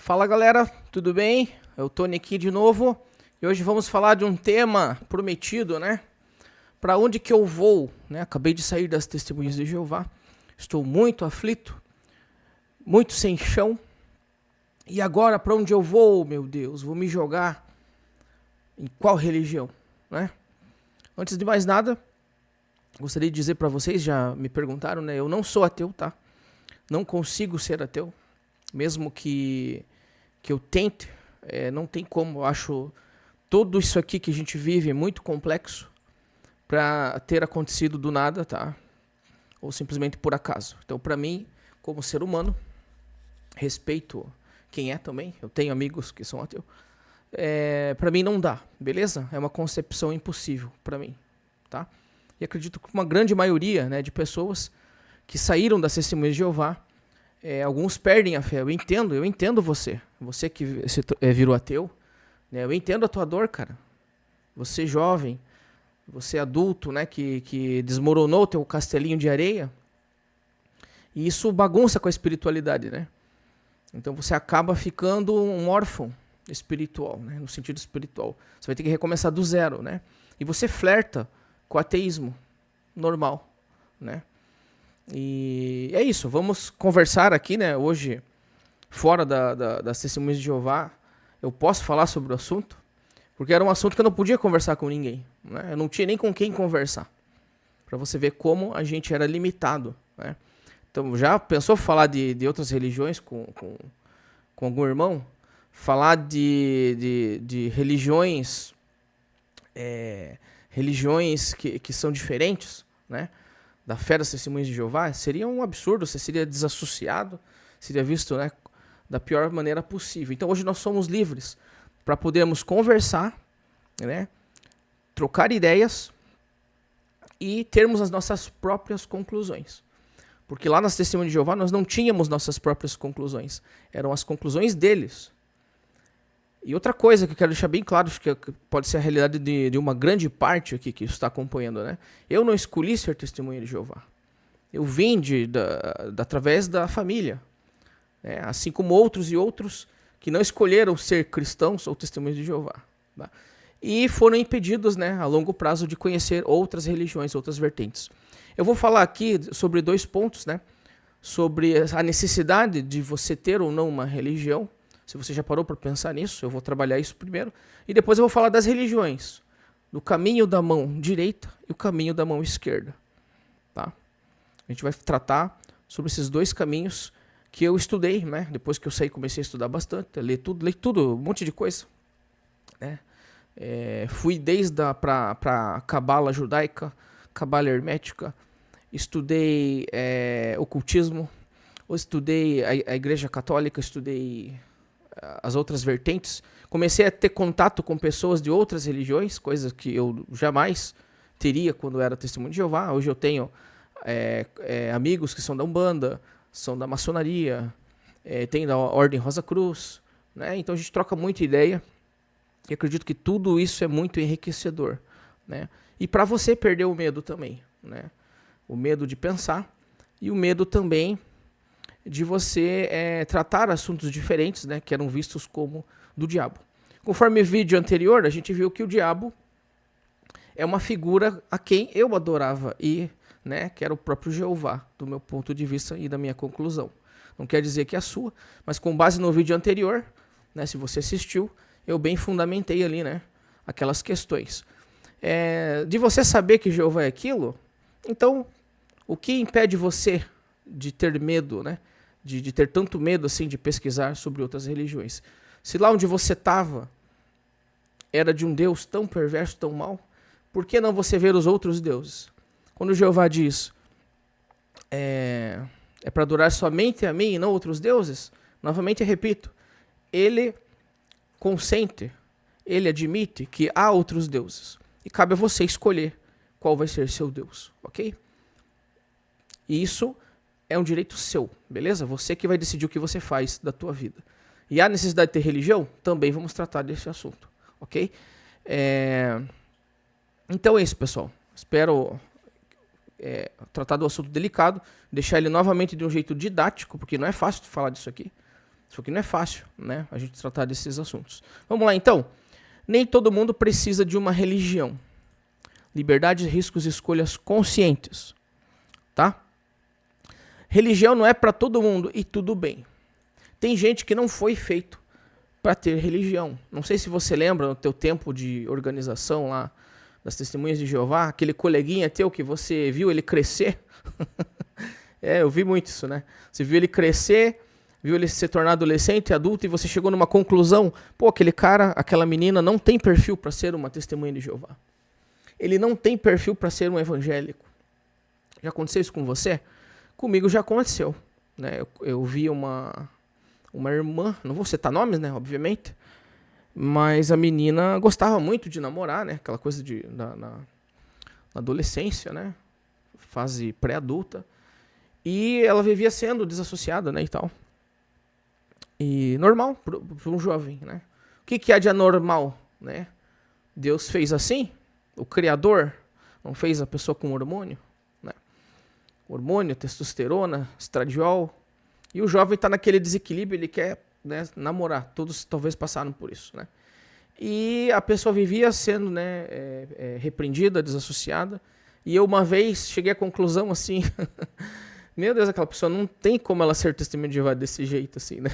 Fala galera, tudo bem? É o Tony aqui de novo e hoje vamos falar de um tema prometido, né? Para onde que eu vou, né? Acabei de sair das Testemunhas de Jeová, estou muito aflito, muito sem chão. E agora para onde eu vou, meu Deus? Vou me jogar em qual religião, né? Antes de mais nada, gostaria de dizer para vocês, já me perguntaram, né? Eu não sou ateu, tá? Não consigo ser ateu, mesmo que eu tente, não tem como. Eu acho tudo isso aqui que a gente vive é muito complexo para ter acontecido do nada, tá? Ou simplesmente por acaso. Então, para mim, como ser humano, respeito quem é também. Eu tenho amigos que são ateus. Para mim não dá, beleza? É uma concepção impossível para mim, tá? E acredito que uma grande maioria, né, de pessoas que saíram das Testemunhas de Jeová, alguns perdem a fé. Eu entendo você. Você que virou ateu, né? Eu entendo a tua dor, cara. Você jovem, você adulto, né? Que desmoronou teu castelinho de areia. E isso bagunça com a espiritualidade, né? Então você acaba ficando um órfão espiritual, né? No sentido espiritual. Você vai ter que recomeçar do zero, né? E você flerta com o ateísmo normal, né? E é isso, vamos conversar aqui, né? Hoje, fora das Testemunhas de Jeová, eu posso falar sobre o assunto, porque era um assunto que eu não podia conversar com ninguém, né? Eu não tinha nem com quem conversar, para você ver como a gente era limitado, né? Então, já pensou falar de outras religiões com algum irmão? Falar de religiões, religiões que são diferentes, né? Da fé das Testemunhas de Jeová, seria um absurdo, você seria desassociado, seria visto, né, da pior maneira possível. Então hoje nós somos livres para podermos conversar, né, trocar ideias e termos as nossas próprias conclusões. Porque lá nas Testemunhas de Jeová nós não tínhamos nossas próprias conclusões, eram as conclusões deles. E outra coisa que eu quero deixar bem claro, acho que pode ser a realidade de uma grande parte aqui que está acompanhando, né? Eu não escolhi ser testemunha de Jeová. Eu vim através da família, né? Assim como outros e outros que não escolheram ser cristãos ou testemunhas de Jeová, tá? E foram impedidos, né, a longo prazo de conhecer outras religiões, outras vertentes. Eu vou falar aqui sobre 2 pontos, né? Sobre a necessidade de você ter ou não uma religião. Se você já parou para pensar nisso, eu vou trabalhar isso primeiro. E depois eu vou falar das religiões. Do caminho da mão direita e o caminho da mão esquerda. Tá? A gente vai tratar sobre esses 2 caminhos que eu estudei, né? Depois que eu saí, comecei a estudar bastante. Ler tudo, um monte de coisa. Né? Fui desde para cabala judaica, cabala hermética. Estudei ocultismo. Estudei a igreja católica, estudei as outras vertentes, comecei a ter contato com pessoas de outras religiões, coisas que eu jamais teria quando era testemunho de Jeová. Hoje eu tenho amigos que são da Umbanda, são da maçonaria, tem da Ordem Rosa Cruz, né? Então a gente troca muita ideia e acredito que tudo isso é muito enriquecedor, né? E para você perder o medo também, né? O medo de pensar e o medo também de você tratar assuntos diferentes, né, que eram vistos como do diabo. Conforme o vídeo anterior, a gente viu que o diabo é uma figura a quem eu adorava e, né, que era o próprio Jeová, do meu ponto de vista e da minha conclusão. Não quer dizer que é a sua, mas com base no vídeo anterior, né, se você assistiu, eu bem fundamentei ali, né, aquelas questões. De você saber que Jeová é aquilo, então, o que impede você de ter medo, né? De ter tanto medo assim de pesquisar sobre outras religiões? Se lá onde você estava era de um Deus tão perverso, tão mau, por que não você ver os outros deuses? Quando Jeová diz é para adorar somente a mim e não outros deuses, novamente repito, ele consente, ele admite que há outros deuses. E cabe a você escolher qual vai ser seu Deus, ok? E isso é um direito seu, beleza? Você que vai decidir o que você faz da tua vida. E há necessidade de ter religião? Também vamos tratar desse assunto, ok? Então é isso, pessoal. Espero tratar do assunto delicado, deixar ele novamente de um jeito didático, porque não é fácil falar disso aqui, Só que não é fácil, né, a gente tratar desses assuntos. Vamos lá, então. Nem todo mundo precisa de uma religião. Liberdade, riscos e escolhas conscientes. Tá? Religião não é para todo mundo e tudo bem. Tem gente que não foi feito para ter religião. Não sei se você lembra no teu tempo de organização lá das Testemunhas de Jeová, aquele coleguinha teu que você viu ele crescer. Eu vi muito isso, né? Você viu ele crescer, viu ele se tornar adolescente, adulto, e você chegou numa conclusão, pô, aquele cara, aquela menina não tem perfil para ser uma Testemunha de Jeová. Ele não tem perfil para ser um evangélico. Já aconteceu isso com você? Comigo já aconteceu, né? Eu vi uma irmã, não vou citar nomes, né, obviamente, mas a menina gostava muito de namorar, né? Aquela coisa na adolescência, né? Fase pré-adulta. E ela vivia sendo desassociada, né, e tal. E normal para um jovem, né? O que há de anormal, né? Deus fez assim? O Criador não fez a pessoa com hormônio? Né? Hormônio, testosterona, estradiol. E o jovem está naquele desequilíbrio, ele quer, né, namorar. Todos talvez passaram por isso, né? E a pessoa vivia sendo, né, repreendida, desassociada. E eu uma vez cheguei à conclusão assim... Meu Deus, aquela pessoa não tem como ela ser testemunha de Jeová desse jeito, assim, né?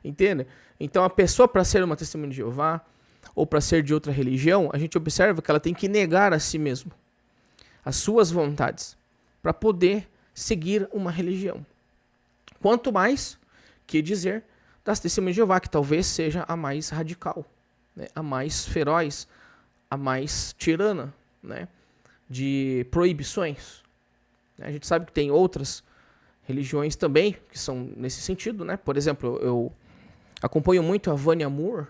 Entende? Então, a pessoa, para ser uma testemunha de Jeová, ou para ser de outra religião, a gente observa que ela tem que negar a si mesma, as suas vontades, para poder seguir uma religião. Quanto mais que dizer das testemunhas de Jeová, que talvez seja a mais radical, né? A mais feroz, a mais tirana, né? De proibições. A gente sabe que tem outras religiões também que são nesse sentido, né? Por exemplo, eu acompanho muito a Vânia Moore,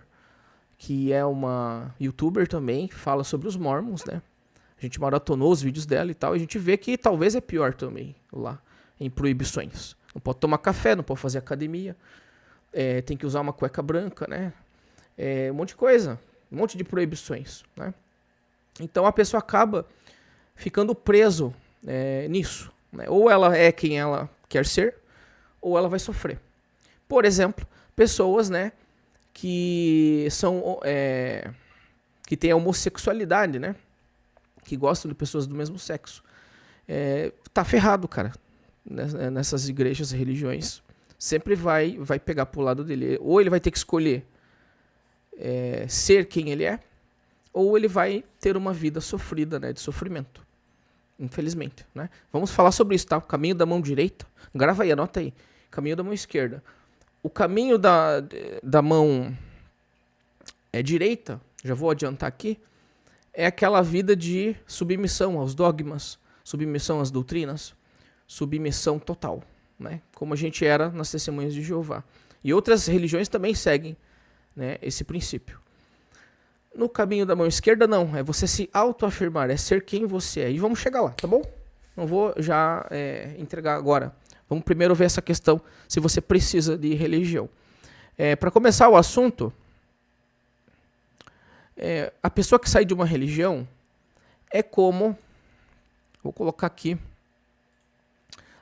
que é uma youtuber também, que fala sobre os mormons, né? A gente maratonou os vídeos dela e tal, e a gente vê que talvez é pior também lá, em proibições. Não pode tomar café, não pode fazer academia, tem que usar uma cueca branca, né? Um monte de coisa, um monte de proibições, né? Então a pessoa acaba ficando preso nisso, né? Ou ela é quem ela quer ser, ou ela vai sofrer. Por exemplo, pessoas, né, que são que têm a homossexualidade, né, que gostam de pessoas do mesmo sexo, tá ferrado, cara. Nessas igrejas e religiões sempre vai pegar pro lado dele. Ou ele vai ter que escolher ser quem ele é, ou ele vai ter uma vida sofrida, né, de sofrimento. Infelizmente, né? Vamos falar sobre isso, tá? O caminho da mão direita, grava aí, anota aí. Caminho da mão esquerda. O caminho da mão direita, já vou adiantar aqui, é aquela vida de submissão aos dogmas, submissão às doutrinas, submissão total, né? Como a gente era nas Testemunhas de Jeová. E outras religiões também seguem, né, esse princípio. No caminho da mão esquerda, não. É você se autoafirmar, é ser quem você é. E vamos chegar lá, tá bom? Não vou já entregar agora. Vamos primeiro ver essa questão, se você precisa de religião. Para começar o assunto, a pessoa que sai de uma religião é como, vou colocar aqui,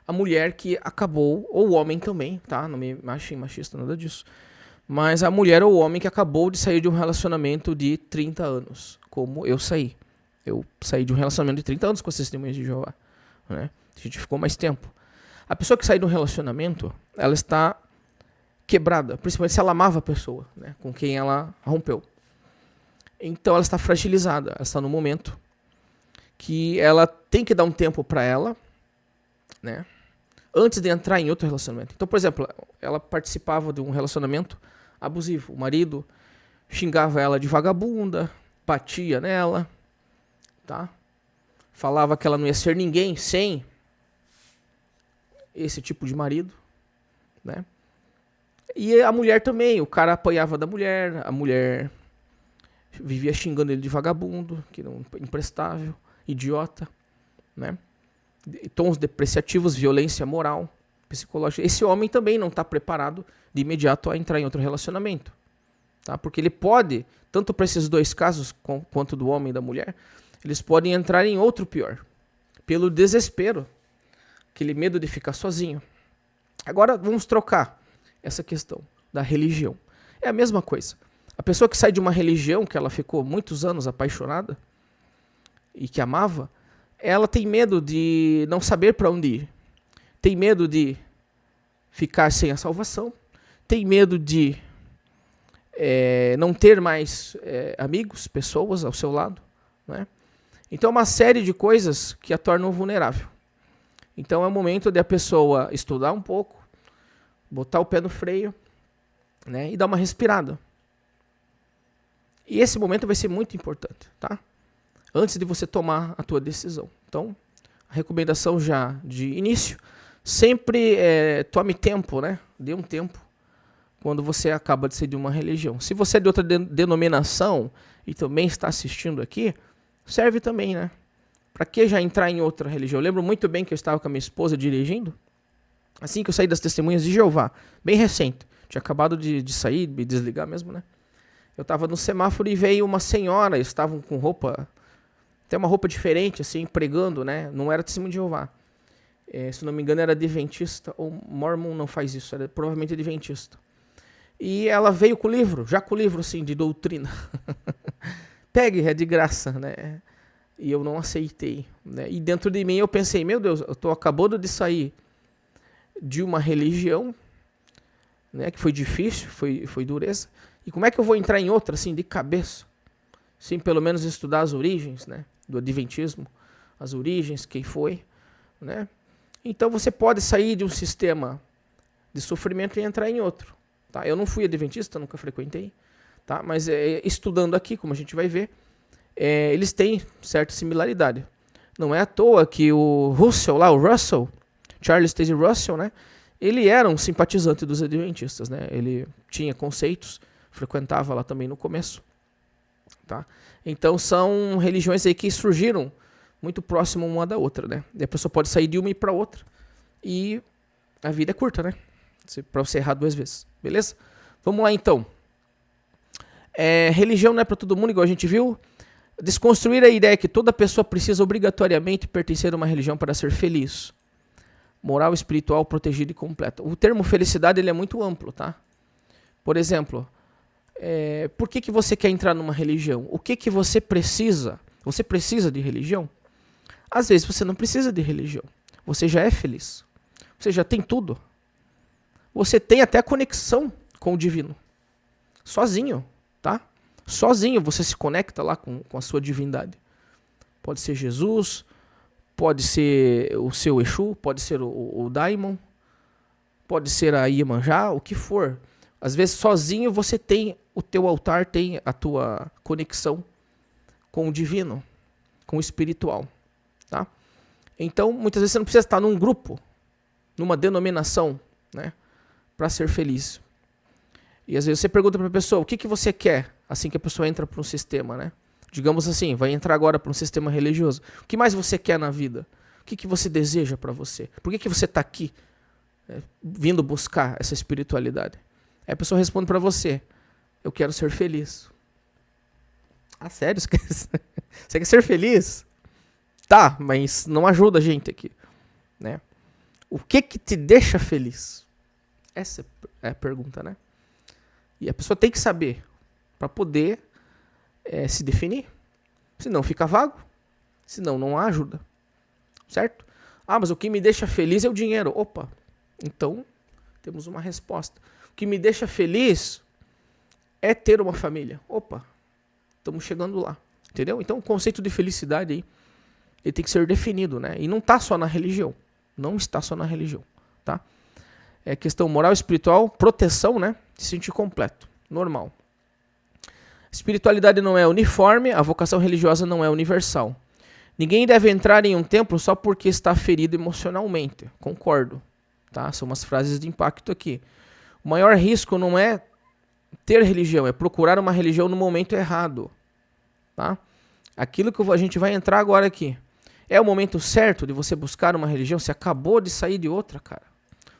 a mulher que acabou, ou o homem também, tá? Não me achei machista, nada disso. Mas a mulher ou o homem que acabou de sair de um relacionamento de 30 anos, como eu saí. Eu saí de um relacionamento de 30 anos com as Testemunhas de Jeová, né? A gente ficou mais tempo. A pessoa que sai de um relacionamento, ela está quebrada, principalmente se ela amava a pessoa, né, com quem ela rompeu. Então ela está fragilizada, ela está no momento que ela tem que dar um tempo para ela, né, antes de entrar em outro relacionamento. Então, por exemplo, ela participava de um relacionamento abusivo. O marido xingava ela de vagabunda, batia nela, tá? Falava que ela não ia ser ninguém sem esse tipo de marido, né? E a mulher também, o cara apanhava da mulher, a mulher vivia xingando ele de vagabundo, que não imprestável, idiota, né? Tons depreciativos, violência moral, psicológica. Esse homem também não está preparado de imediato a entrar em outro relacionamento, tá? Porque ele pode, tanto para esses dois casos, quanto do homem e da mulher, eles podem entrar em outro pior, pelo desespero, aquele medo de ficar sozinho. Agora vamos trocar essa questão. da religião. É a mesma coisa. A pessoa que sai de uma religião que ela ficou muitos anos apaixonada e que amava, ela tem medo de não saber para onde ir. Tem medo de ficar sem a salvação. Tem medo de não ter mais amigos, pessoas ao seu lado, né? Então é uma série de coisas que a tornam vulnerável. Então é o momento de a pessoa estudar um pouco, botar o pé no freio, né, e dar uma respirada. E esse momento vai ser muito importante, tá? Antes de você tomar a tua decisão. Então, a recomendação já de início, sempre tome tempo, né? Dê um tempo quando você acaba de ser de uma religião. Se você é de outra denominação e também está assistindo aqui, serve também, né? Para que já entrar em outra religião? Eu lembro muito bem que eu estava com a minha esposa dirigindo, assim que eu saí das Testemunhas de Jeová, bem recente. Tinha acabado de sair, me desligar mesmo, né? Eu estava no semáforo e veio uma senhora, eles estavam com roupa, até uma roupa diferente, assim, pregando, né? Não era Testemunho de Jeová. Se não me engano era adventista, ou Mormon não faz isso, era provavelmente adventista. E ela veio com o livro, já com o livro, assim, de doutrina. Pegue, é de graça, né? E eu não aceitei, né? E dentro de mim eu pensei, meu Deus, eu estou acabando de sair de uma religião, né, que foi difícil, foi dureza. E como é que eu vou entrar em outra, assim, de cabeça? Sim, pelo menos estudar as origens, né, do adventismo, as origens, quem foi, né? Então você pode sair de um sistema de sofrimento e entrar em outro, tá? Eu não fui adventista, nunca frequentei, tá? Mas estudando aqui, como a gente vai ver, eles têm certa similaridade. Não é à toa que o Russell, Charles Taze Russell, né? Ele era um simpatizante dos adventistas, né? Ele tinha conceitos, frequentava lá também no começo, tá? Então são religiões aí que surgiram muito próximo uma da outra, né? E a pessoa pode sair de uma e ir para outra. E a vida é curta, né? Para você errar 2 vezes, beleza? Vamos lá então. Religião não é para todo mundo, igual a gente viu. Desconstruir a ideia que toda pessoa precisa obrigatoriamente pertencer a uma religião para ser feliz. Moral, espiritual, protegida e completa. O termo felicidade ele é muito amplo, tá? Por exemplo, por que você quer entrar numa religião? O que você precisa? Você precisa de religião? Às vezes você não precisa de religião. Você já é feliz. Você já tem tudo. Você tem até conexão com o divino. Sozinho, tá? Sozinho você se conecta lá com a sua divindade. Pode ser Jesus, pode ser o seu Exu, pode ser o Daimon, pode ser a Iemanjá, o que for. Às vezes sozinho você tem o teu altar, tem a tua conexão com o divino, com o espiritual, tá? Então, muitas vezes você não precisa estar num grupo, numa denominação, né, para ser feliz. E às vezes você pergunta para a pessoa, o que você quer? Assim que a pessoa entra para um sistema, né? Digamos assim, vai entrar agora para um sistema religioso. O que mais você quer na vida? O que você deseja para você? Por que você está aqui, vindo buscar essa espiritualidade? Aí a pessoa responde para você, eu quero ser feliz. Ah, sério? Você quer ser feliz? Tá, mas não ajuda a gente aqui, né? O que te deixa feliz? Essa é a pergunta, né? E a pessoa tem que saber para poder se definir. Senão fica vago. Senão não há ajuda. Certo? Ah, mas o que me deixa feliz é o dinheiro. Opa, então temos uma resposta. O que me deixa feliz é ter uma família. Opa, estamos chegando lá. Entendeu? Então o conceito de felicidade aí, ele tem que ser definido, né? E não está só na religião. Não está só na religião, tá? É questão moral, espiritual, proteção, né? Se sentir completo, normal. Espiritualidade não é uniforme, a vocação religiosa não é universal. Ninguém deve entrar em um templo só porque está ferido emocionalmente. Concordo, tá? São umas frases de impacto aqui. O maior risco não é ter religião, é procurar uma religião no momento errado, tá? Aquilo que a gente vai entrar agora aqui. É o momento certo de você buscar uma religião? Você acabou de sair de outra, cara.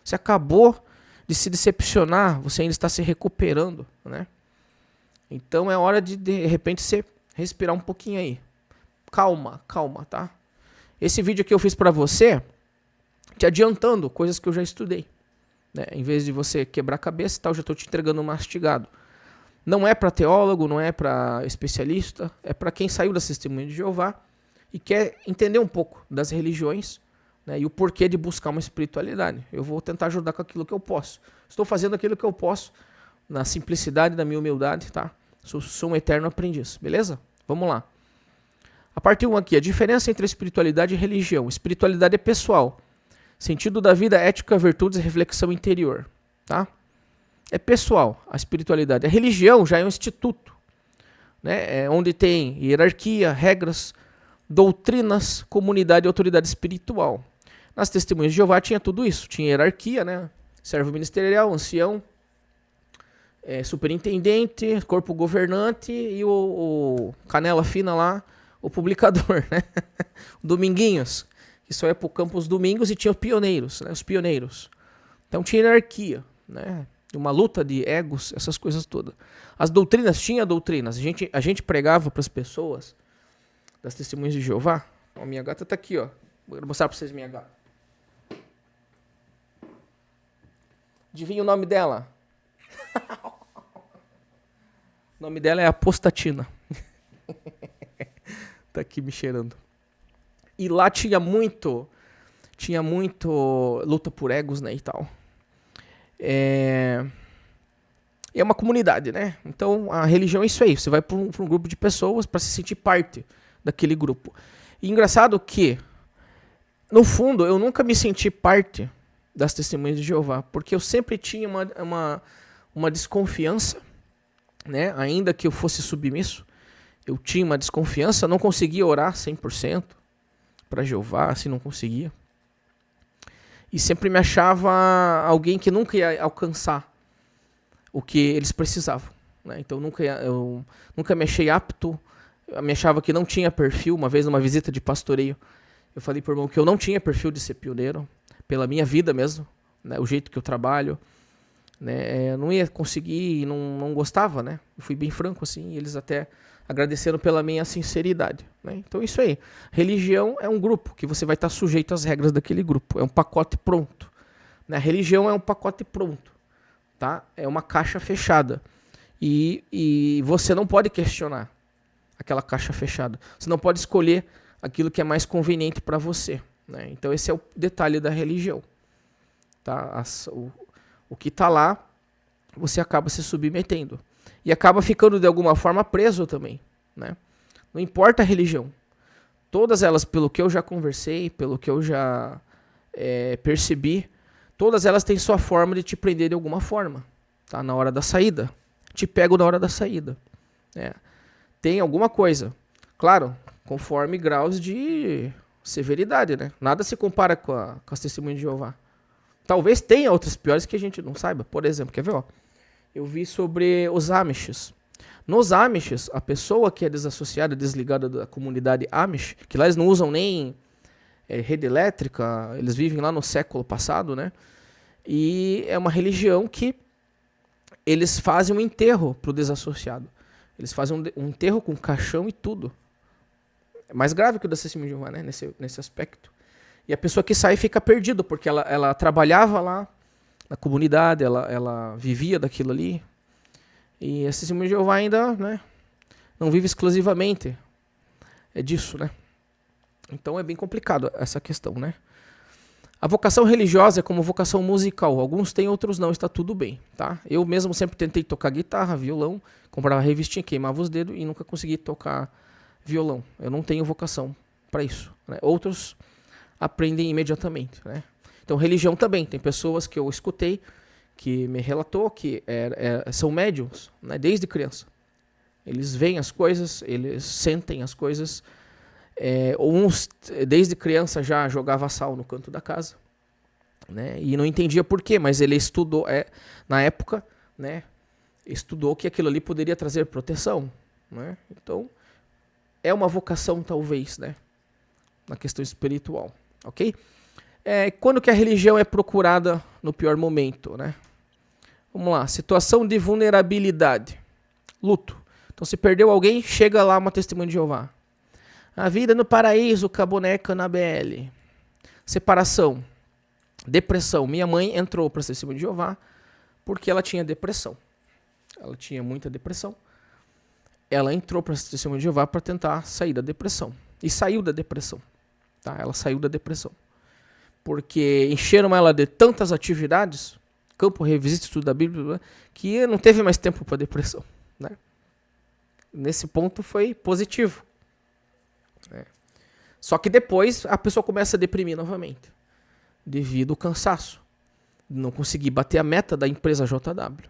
Você acabou de se decepcionar, você ainda está se recuperando, né? Então é hora de repente, você respirar um pouquinho aí. Calma, tá? Esse vídeo aqui eu fiz para você, te adiantando coisas que eu já estudei, né? Em vez de você quebrar a cabeça e tal, já estou te entregando mastigado. Não é para teólogo, não é para especialista, é para quem saiu da Testemunha de Jeová e quer entender um pouco das religiões, né, e o porquê de buscar uma espiritualidade. Eu vou tentar ajudar com aquilo que eu posso. Estou fazendo aquilo que eu posso, na simplicidade da minha humildade, tá? Sou um eterno aprendiz, beleza? Vamos lá. A parte 1 aqui, a diferença entre espiritualidade e religião. Espiritualidade é pessoal. Sentido da vida, ética, virtudes e reflexão interior, tá? É pessoal a espiritualidade. A religião já é um instituto, né? É onde tem hierarquia, regras, doutrinas, comunidade e autoridade espiritual. Nas Testemunhas de Jeová tinha tudo isso. Tinha hierarquia, né? Servo ministerial, ancião, superintendente, corpo governante e o canela fina lá, o publicador, né? Dominguinhos, que só ia para o campo os domingos, e tinha os pioneiros, né? Os pioneiros. Então tinha hierarquia, né? Uma luta de egos, essas coisas todas. As doutrinas, tinha doutrinas. A gente pregava para as pessoas das Testemunhas de Jeová. Ó, minha gata tá aqui, ó. Vou mostrar para vocês minha gata. Adivinha o nome dela? O nome dela é Apostatina. Tá aqui me cheirando. E lá tinha muito luta por egos, né, e tal. É uma comunidade, né? Então a religião é isso aí. Você vai para um grupo de pessoas para se sentir parte daquele grupo. E engraçado que, no fundo, eu nunca me senti parte das Testemunhas de Jeová, porque eu sempre tinha uma desconfiança, né? Ainda que eu fosse submisso, eu tinha uma desconfiança, não conseguia orar 100% para Jeová, assim, não conseguia. E sempre me achava alguém que nunca ia alcançar o que eles precisavam, né? Então eu nunca me achei apto, eu me achava que não tinha perfil. Uma vez numa visita de pastoreio, eu falei para o irmão que eu não tinha perfil de ser pioneiro, pela minha vida mesmo, né? O jeito que eu trabalho, né? Eu não ia conseguir e não gostava, né? Eu fui bem franco assim, e eles até agradeceram pela minha sinceridade, né? Então isso aí. Religião é um grupo que você vai estar sujeito às regras daquele grupo. É um pacote pronto, né? A religião é um pacote pronto, tá? É uma caixa fechada. E você não pode questionar aquela caixa fechada. Você não pode escolher aquilo que é mais conveniente para você, né? Então esse é o detalhe da religião, tá? O que está lá, você acaba se submetendo. E acaba ficando de alguma forma preso também, né? Não importa a religião. Todas elas, pelo que eu já conversei, pelo que eu já percebi, todas elas têm sua forma de te prender de alguma forma, tá? Na hora da saída. Te pego na hora da saída, né? Tem alguma coisa. Claro, conforme graus de severidade, né? Nada se compara com as Testemunhas de Jeová. Talvez tenha outras piores que a gente não saiba. Por exemplo, quer ver, ó? Eu vi sobre os Amishes. Nos Amishes, a pessoa que é desassociada, desligada da comunidade Amish, que lá eles não usam nem rede elétrica, eles vivem lá no século passado, né? E é uma religião que eles fazem um enterro pro desassociado. Eles fazem um enterro com caixão e tudo. É mais grave que o da Testemunha de Jeová, né? Nesse aspecto. E a pessoa que sai fica perdida, porque ela trabalhava lá na comunidade, ela vivia daquilo ali. E a Testemunha de Jeová ainda, né, não vive exclusivamente disso, né? Então é bem complicado essa questão, né? A vocação religiosa é como vocação musical. Alguns têm, outros não. Está tudo bem, tá? Eu mesmo sempre tentei tocar guitarra, violão, comprava revistinha, queimava os dedos e nunca consegui tocar violão. Eu não tenho vocação para isso, né? Outros aprendem imediatamente, né? Então, religião também. Tem pessoas que eu escutei que me relatou que são médiums, né, desde criança. Eles veem as coisas, eles sentem as coisas. Uns, desde criança, já jogava sal no canto da casa, né, e não entendia por quê, mas ele estudou, na época, né, estudou que aquilo ali poderia trazer proteção, né? Então, é uma vocação, talvez, né, na questão espiritual, ok? Quando que a religião é procurada no pior momento, né? Vamos lá, situação de vulnerabilidade, luto. Então, se perdeu alguém, chega lá uma Testemunha de Jeová. A vida no paraíso, com a boneca na BL. Separação. Depressão. Minha mãe entrou para a Testemunha de Jeová porque ela tinha depressão. Ela tinha muita depressão. Ela entrou para a Testemunha de Jeová para tentar sair da depressão. E saiu da depressão. Tá? Ela saiu da depressão. Porque encheram ela de tantas atividades, campo, revisita, estudo da Bíblia, que não teve mais tempo para depressão. Né? Nesse ponto foi positivo. Só que depois a pessoa começa a deprimir novamente, devido ao cansaço, de não conseguir bater a meta da empresa JW,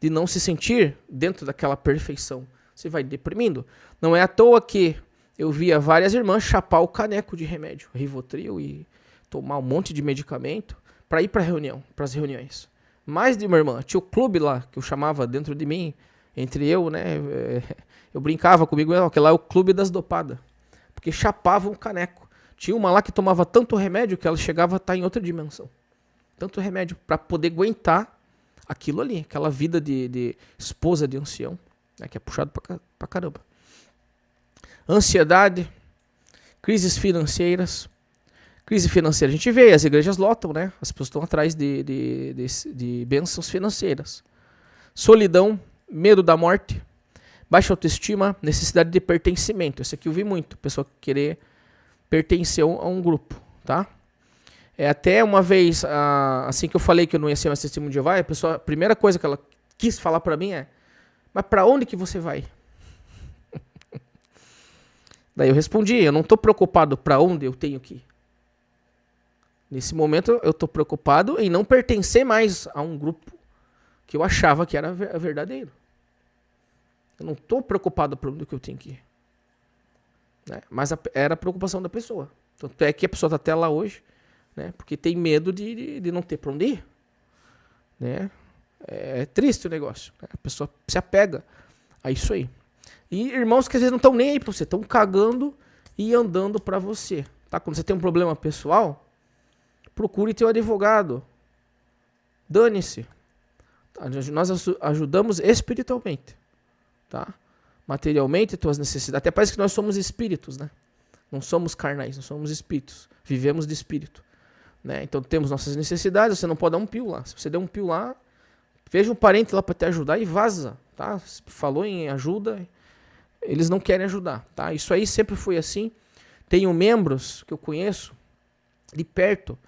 de não se sentir dentro daquela perfeição. Você vai deprimindo. Não é à toa que eu via várias irmãs chapar o caneco de remédio, Rivotril, e tomar um monte de medicamento para ir para as reuniões. Mais de uma irmã. Tinha o clube lá, que eu chamava dentro de mim, entre eu, né? Eu brincava comigo, que lá é o clube das dopadas. Porque chapavam o caneco. Tinha uma lá que tomava tanto remédio que ela chegava a estar em outra dimensão. Tanto remédio para poder aguentar aquilo ali, aquela vida de esposa de ancião, né, que é puxado pra caramba. Ansiedade, crises financeiras. Crise financeira, a gente vê, as igrejas lotam, né? As pessoas estão atrás de bênçãos financeiras. Solidão, medo da morte, baixa autoestima, necessidade de pertencimento. Esse aqui eu vi muito, pessoa querer pertencer a um grupo, tá? Até uma vez, assim que eu falei que eu não ia ser mais testemunho de Jeová, a primeira coisa que ela quis falar pra mim é: mas pra onde que você vai? Daí eu respondi: eu não tô preocupado pra onde eu tenho que ir. Nesse momento eu tô preocupado em não pertencer mais a um grupo que eu achava que era verdadeiro. Eu não tô preocupado pra onde que eu tenho que ir. Né? Mas era a preocupação da pessoa. Tanto é que a pessoa tá até lá hoje, né? Porque tem medo de não ter pra onde ir. Né? É triste o negócio. Né? A pessoa se apega a isso aí. E irmãos que às vezes não estão nem aí pra você, estão cagando e andando pra você. Tá? Quando você tem um problema pessoal, procure teu advogado. Dane-se. Nós ajudamos espiritualmente. Tá? Materialmente, tuas necessidades. Até parece que nós somos espíritos, né? Não somos carnais, nós somos espíritos. Vivemos de espírito. Né? Então temos nossas necessidades, você não pode dar um pio lá. Se você der um pio lá, veja um parente lá para te ajudar e vaza. Tá? Falou em ajuda, eles não querem ajudar. Tá? Isso aí sempre foi assim. Tenho membros que eu conheço de perto,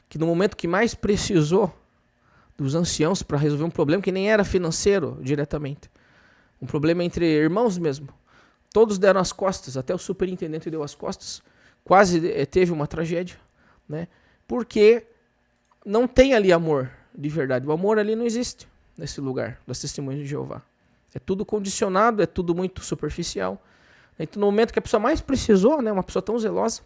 que no momento que mais precisou dos anciãos para resolver um problema que nem era financeiro diretamente, um problema entre irmãos mesmo, todos deram as costas, até o superintendente deu as costas, quase teve uma tragédia, né? Porque não tem ali amor de verdade, o amor ali não existe nesse lugar das Testemunhas de Jeová, é tudo condicionado, é tudo muito superficial. Então no momento que a pessoa mais precisou, né, uma pessoa tão zelosa,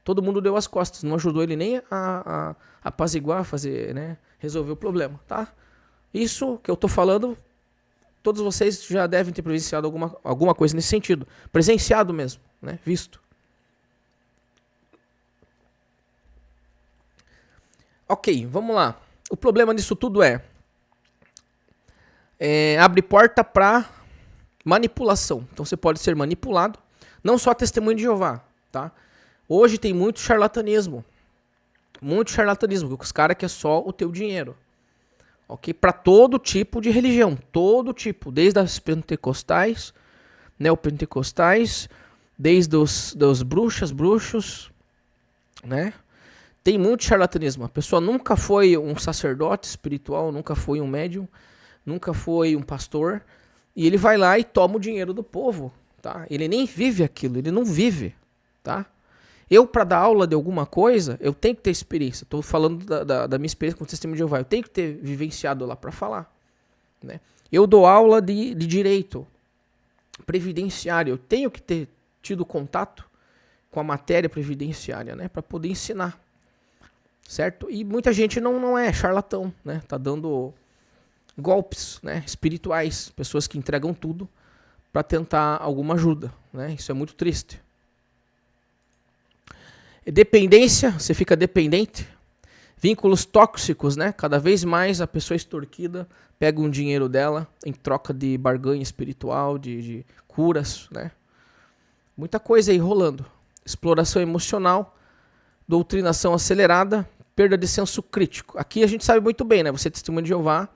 todo mundo deu as costas, não ajudou ele nem a apaziguar, a fazer, né, resolver o problema, tá? Isso que eu tô falando, todos vocês já devem ter presenciado alguma coisa nesse sentido, presenciado mesmo, né, visto. Ok, vamos lá. O problema disso tudo abre porta para manipulação. Então você pode ser manipulado, não só testemunho de Jeová, tá? Hoje tem muito charlatanismo, que os caras querem só o teu dinheiro, ok? Para todo tipo de religião, todo tipo, desde as pentecostais, neopentecostais, desde os bruxos, né? Tem muito charlatanismo. A pessoa nunca foi um sacerdote espiritual, nunca foi um médium, nunca foi um pastor, e ele vai lá e toma o dinheiro do povo, tá? Ele nem vive aquilo, ele não vive, tá? Eu, para dar aula de alguma coisa, eu tenho que ter experiência. Estou falando da minha experiência com o Testemunho de Jeová. Eu tenho que ter vivenciado lá para falar. Né? Eu dou aula de direito previdenciário. Eu tenho que ter tido contato com a matéria previdenciária, né, para poder ensinar. Certo? E muita gente não é charlatão, né? Tá dando golpes, né, espirituais. Pessoas que entregam tudo para tentar alguma ajuda. Né? Isso é muito triste. Dependência, você fica dependente. Vínculos tóxicos, né? Cada vez mais a pessoa extorquida pega um dinheiro dela em troca de barganha espiritual, de curas, né? Muita coisa aí rolando. Exploração emocional, doutrinação acelerada, perda de senso crítico. Aqui a gente sabe muito bem, né? Você é testemunha de Jeová,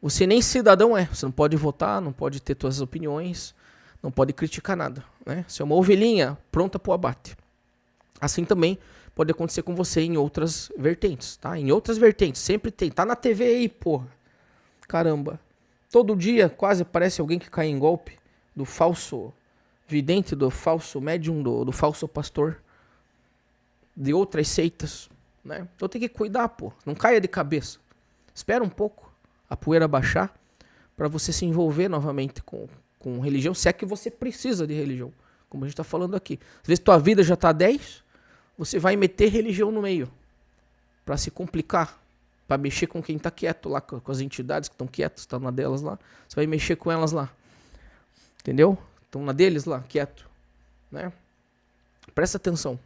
você nem cidadão é. Você não pode votar, não pode ter suas opiniões, não pode criticar nada, né? Você é uma ovelhinha pronta para o abate. Assim também pode acontecer com você em outras vertentes, tá? Em outras vertentes, sempre tem. Tá na TV aí, porra. Caramba. Todo dia quase aparece alguém que cai em golpe do falso vidente, do falso médium, do falso pastor, de outras seitas, né? Então tem que cuidar, pô. Não caia de cabeça. Espera um pouco a poeira baixar para você se envolver novamente com religião, se é que você precisa de religião, como a gente está falando aqui. Às vezes tua vida já está 10, você vai meter religião no meio para se complicar, para mexer com quem está quieto lá, com as entidades que estão quietas, está uma delas lá, você vai mexer com elas lá, entendeu? Estão uma deles lá, quieto, né? Presta atenção.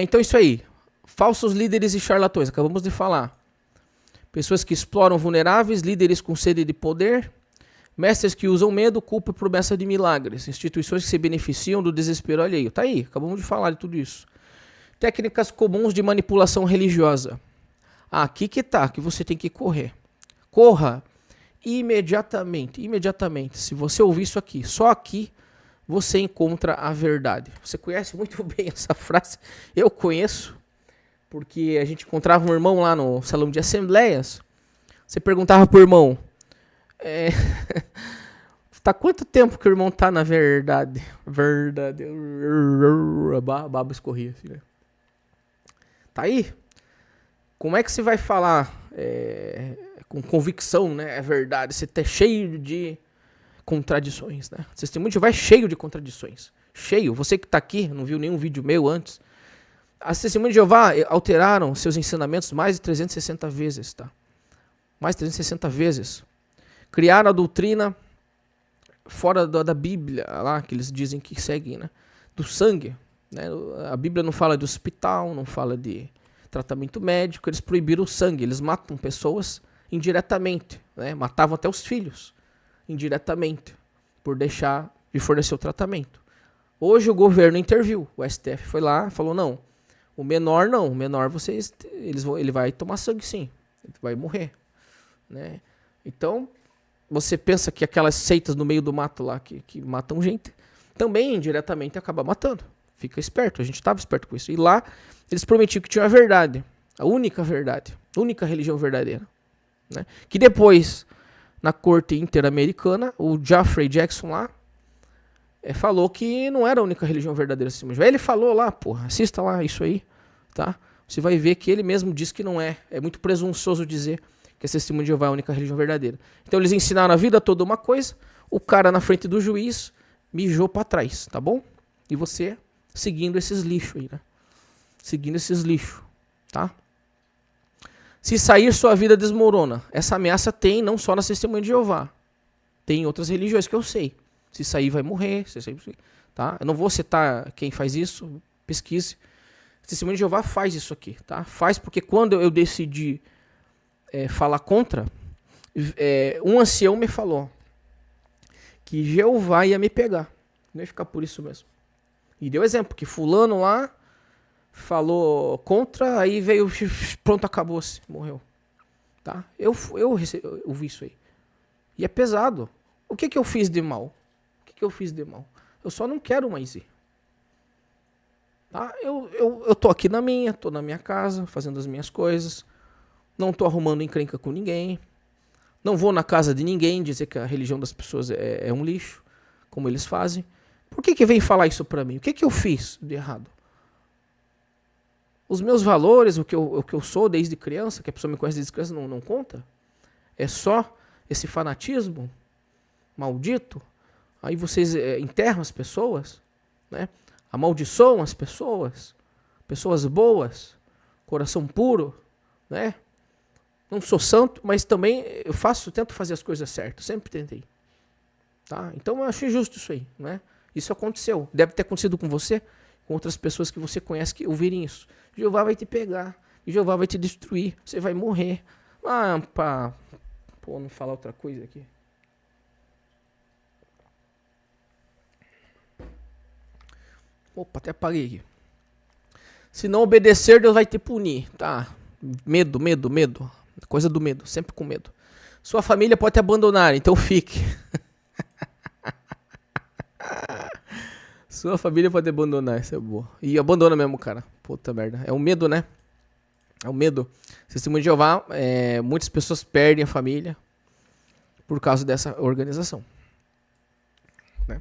Então isso aí, falsos líderes e charlatões, acabamos de falar. Pessoas que exploram vulneráveis, líderes com sede de poder, mestres que usam medo, culpa e promessa de milagres, instituições que se beneficiam do desespero alheio. Tá aí, acabamos de falar de tudo isso. Técnicas comuns de manipulação religiosa. Aqui que tá, que você tem que correr. Corra imediatamente, imediatamente. Se você ouvir isso aqui, só aqui você encontra a verdade. Você conhece muito bem essa frase, eu conheço, porque a gente encontrava um irmão lá no salão de assembleias. Você perguntava pro irmão, tá quanto tempo que o irmão tá na verdade? Verdade. A baba escorria assim, né? Tá aí? Como é que você vai falar com convicção, né? É verdade. Você tá cheio de contradições, né? O testemunho de Jeová é cheio de contradições. Cheio. Você que tá aqui, não viu nenhum vídeo meu antes. As testemunhas de Jeová alteraram seus ensinamentos mais de 360 vezes, tá? Mais de 360 vezes. Criaram a doutrina fora da Bíblia, lá que eles dizem que seguem, né? Do sangue, né? A Bíblia não fala de hospital, não fala de tratamento médico, eles proibiram o sangue, eles matam pessoas indiretamente, né? Matavam até os filhos indiretamente por deixar de fornecer o tratamento. Hoje o governo interviu, o STF foi lá, falou não, o menor não, o menor ele vai tomar sangue sim, ele vai morrer, né? Então você pensa que aquelas seitas no meio do mato lá que matam gente, também indiretamente acaba matando. Fica esperto, a gente estava esperto com isso. E lá eles prometiam que tinha a verdade, a única verdade, a única religião verdadeira, né? Que depois, na corte interamericana, o Jeffrey Jackson lá falou que não era a única religião verdadeira. Ele falou lá, porra, assista lá isso aí, tá? Você vai ver que ele mesmo diz que não é. É muito presunçoso dizer que a testemunha de Jeová é a única religião verdadeira. Então eles ensinaram a vida toda uma coisa, o cara na frente do juiz mijou pra trás, tá bom? E você seguindo esses lixos aí, né? Seguindo esses lixos, tá? Se sair, sua vida desmorona. Essa ameaça tem não só na testemunha de Jeová. Tem em outras religiões que eu sei. Se sair, vai morrer. Tá? Eu não vou citar quem faz isso. Pesquise. A testemunha de Jeová faz isso aqui. Tá? Faz porque quando eu decidi falar contra, um ancião me falou que Jeová ia me pegar. Não ia ficar por isso mesmo. E deu exemplo, que fulano lá falou contra, aí veio, pronto, acabou-se, morreu. Tá? Eu vi isso aí. E é pesado. O que eu fiz de mal? O que eu fiz de mal? Eu só não quero mais ir. Tá? Eu tô aqui na minha, tô na minha casa, fazendo as minhas coisas. Não tô arrumando encrenca com ninguém. Não vou na casa de ninguém dizer que a religião das pessoas é um lixo, como eles fazem. Por que vem falar isso pra mim? O que eu fiz de errado? Os meus valores, o que eu sou desde criança, que a pessoa me conhece desde criança, não conta? É só esse fanatismo maldito? Aí vocês enterram as pessoas, né? Amaldiçoam as pessoas, pessoas boas, coração puro, né? Não sou santo, mas também tento fazer as coisas certas, sempre tentei. Tá? Então eu acho injusto isso aí, né? Isso aconteceu, deve ter acontecido com você, com outras pessoas que você conhece que ouvirem isso. Jeová vai te pegar, Jeová vai te destruir, você vai morrer. Não falar outra coisa aqui. Opa, até apaguei aqui. Se não obedecer, Deus vai te punir. Tá? Medo, medo, medo. Coisa do medo, sempre com medo. Sua família pode te abandonar, então fique. Sua família pode abandonar, isso é boa. E abandona mesmo, cara. Puta merda. É o medo, né? É o medo. Testemunho de Jeová, muitas pessoas perdem a família por causa dessa organização. Né?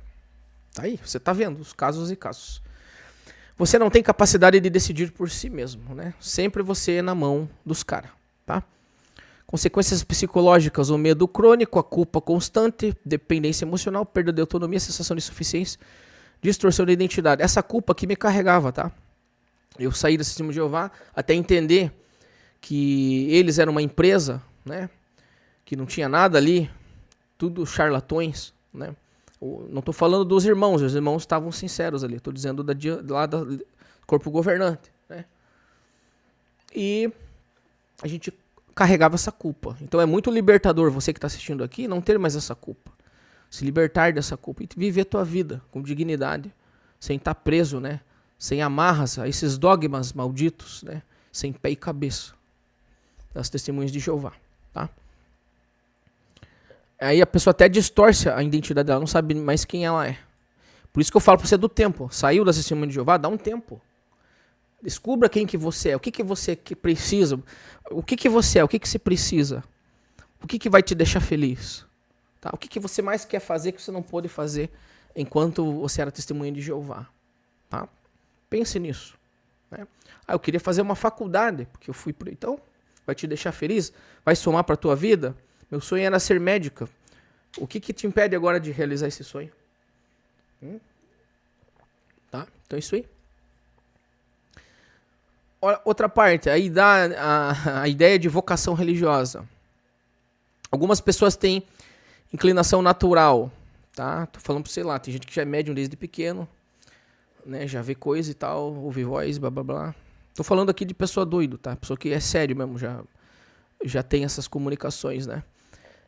Tá aí, você tá vendo os casos e casos. Você não tem capacidade de decidir por si mesmo, né? Sempre você é na mão dos caras, tá? Consequências psicológicas, o medo crônico, a culpa constante, dependência emocional, perda de autonomia, sensação de insuficiência, distorção da identidade. Essa culpa que me carregava, tá? Eu saí do Testemunho de Jeová até entender que eles eram uma empresa, né? Que não tinha nada ali, tudo charlatões, né? Não estou falando dos irmãos, os irmãos estavam sinceros ali, estou dizendo lá do corpo governante, né? E a gente carregava essa culpa. Então é muito libertador você que está assistindo aqui não ter mais essa culpa. Se libertar dessa culpa e viver a tua vida com dignidade, sem estar preso, né? Sem amarras a esses dogmas malditos, né? Sem pé e cabeça. Das testemunhas de Jeová, tá? Aí a pessoa até distorce a identidade dela, não sabe mais quem ela é. Por isso que eu falo para você do tempo. Saiu da testemunha de Jeová, dá um tempo. Descubra quem que você é, o que que você precisa, o que que você é, o que que você precisa, o que que vai te deixar feliz, tá? O que que você mais quer fazer que você não pôde fazer enquanto você era testemunha de Jeová, tá? Pense nisso, né? Eu queria fazer uma faculdade, porque eu fui por... Então, vai te deixar feliz? Vai somar para a tua vida? Meu sonho era ser médica. O que que te impede agora de realizar esse sonho? Tá? Então é isso aí. Outra parte, aí dá a ideia de vocação religiosa. Algumas pessoas têm inclinação natural, tá? Tô falando pra você lá, tem gente que já é médium desde pequeno, né? Já vê coisa e tal, ouve voz, blá blá blá. Tô falando aqui de pessoa doido, tá? Pessoa que é sério mesmo, já tem essas comunicações, né?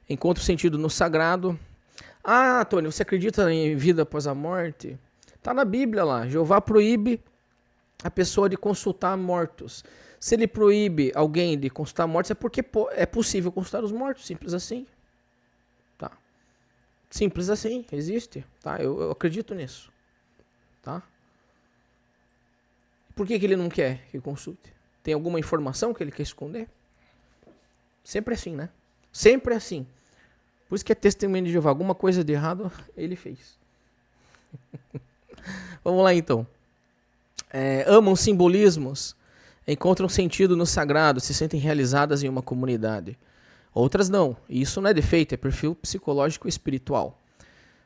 Encontra o sentido no sagrado. Ah, Tony, você acredita em vida após a morte? Tá na Bíblia lá. Jeová proíbe a pessoa de consultar mortos. Se ele proíbe alguém de consultar mortos, é porque é possível consultar os mortos. Simples assim. Tá? Simples assim. Existe. Tá? Eu acredito nisso. Tá? Por que ele não quer que consulte? Tem alguma informação que ele quer esconder? Sempre assim, né? Sempre assim. Por isso que é testemunho de Jeová. Alguma coisa de errado ele fez. Vamos lá então. Amam simbolismos, encontram sentido no sagrado, se sentem realizadas em uma comunidade. Outras não. E isso não é defeito, é perfil psicológico e espiritual.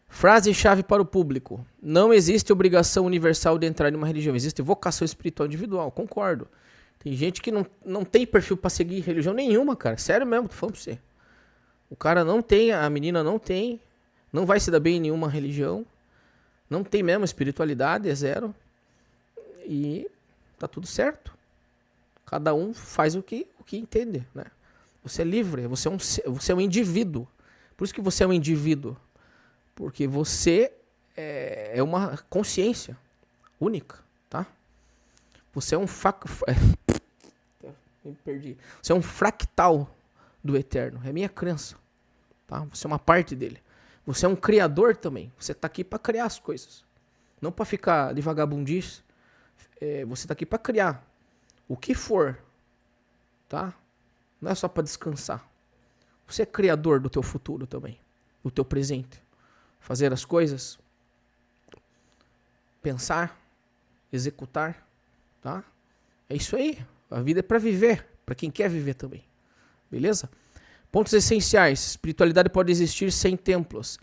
Frase-chave para o público. Não existe obrigação universal de entrar em uma religião. Existe vocação espiritual individual. Concordo. Tem gente que não tem perfil para seguir religião nenhuma, cara. Sério mesmo, tô falando pra você. O cara não tem, a menina não tem, não vai se dar bem em nenhuma religião, não tem mesmo espiritualidade, é zero. E tá tudo certo. Cada um faz o que entende, né? Você é livre, você é um indivíduo. Por isso que você é um indivíduo. Porque você é uma consciência única, tá? Você é um me perdi. Você é um fractal do eterno. É minha crença, tá? Você é uma parte dele. Você é um criador também. Você tá aqui para criar as coisas. Não para ficar de vagabundice. Você tá aqui para criar o que for, tá? Não é só para descansar. Você é criador do teu futuro também, do teu presente. Fazer as coisas, pensar, executar, tá? É isso aí. A vida é para viver, para quem quer viver também. Beleza? Pontos essenciais. Espiritualidade pode existir sem templos.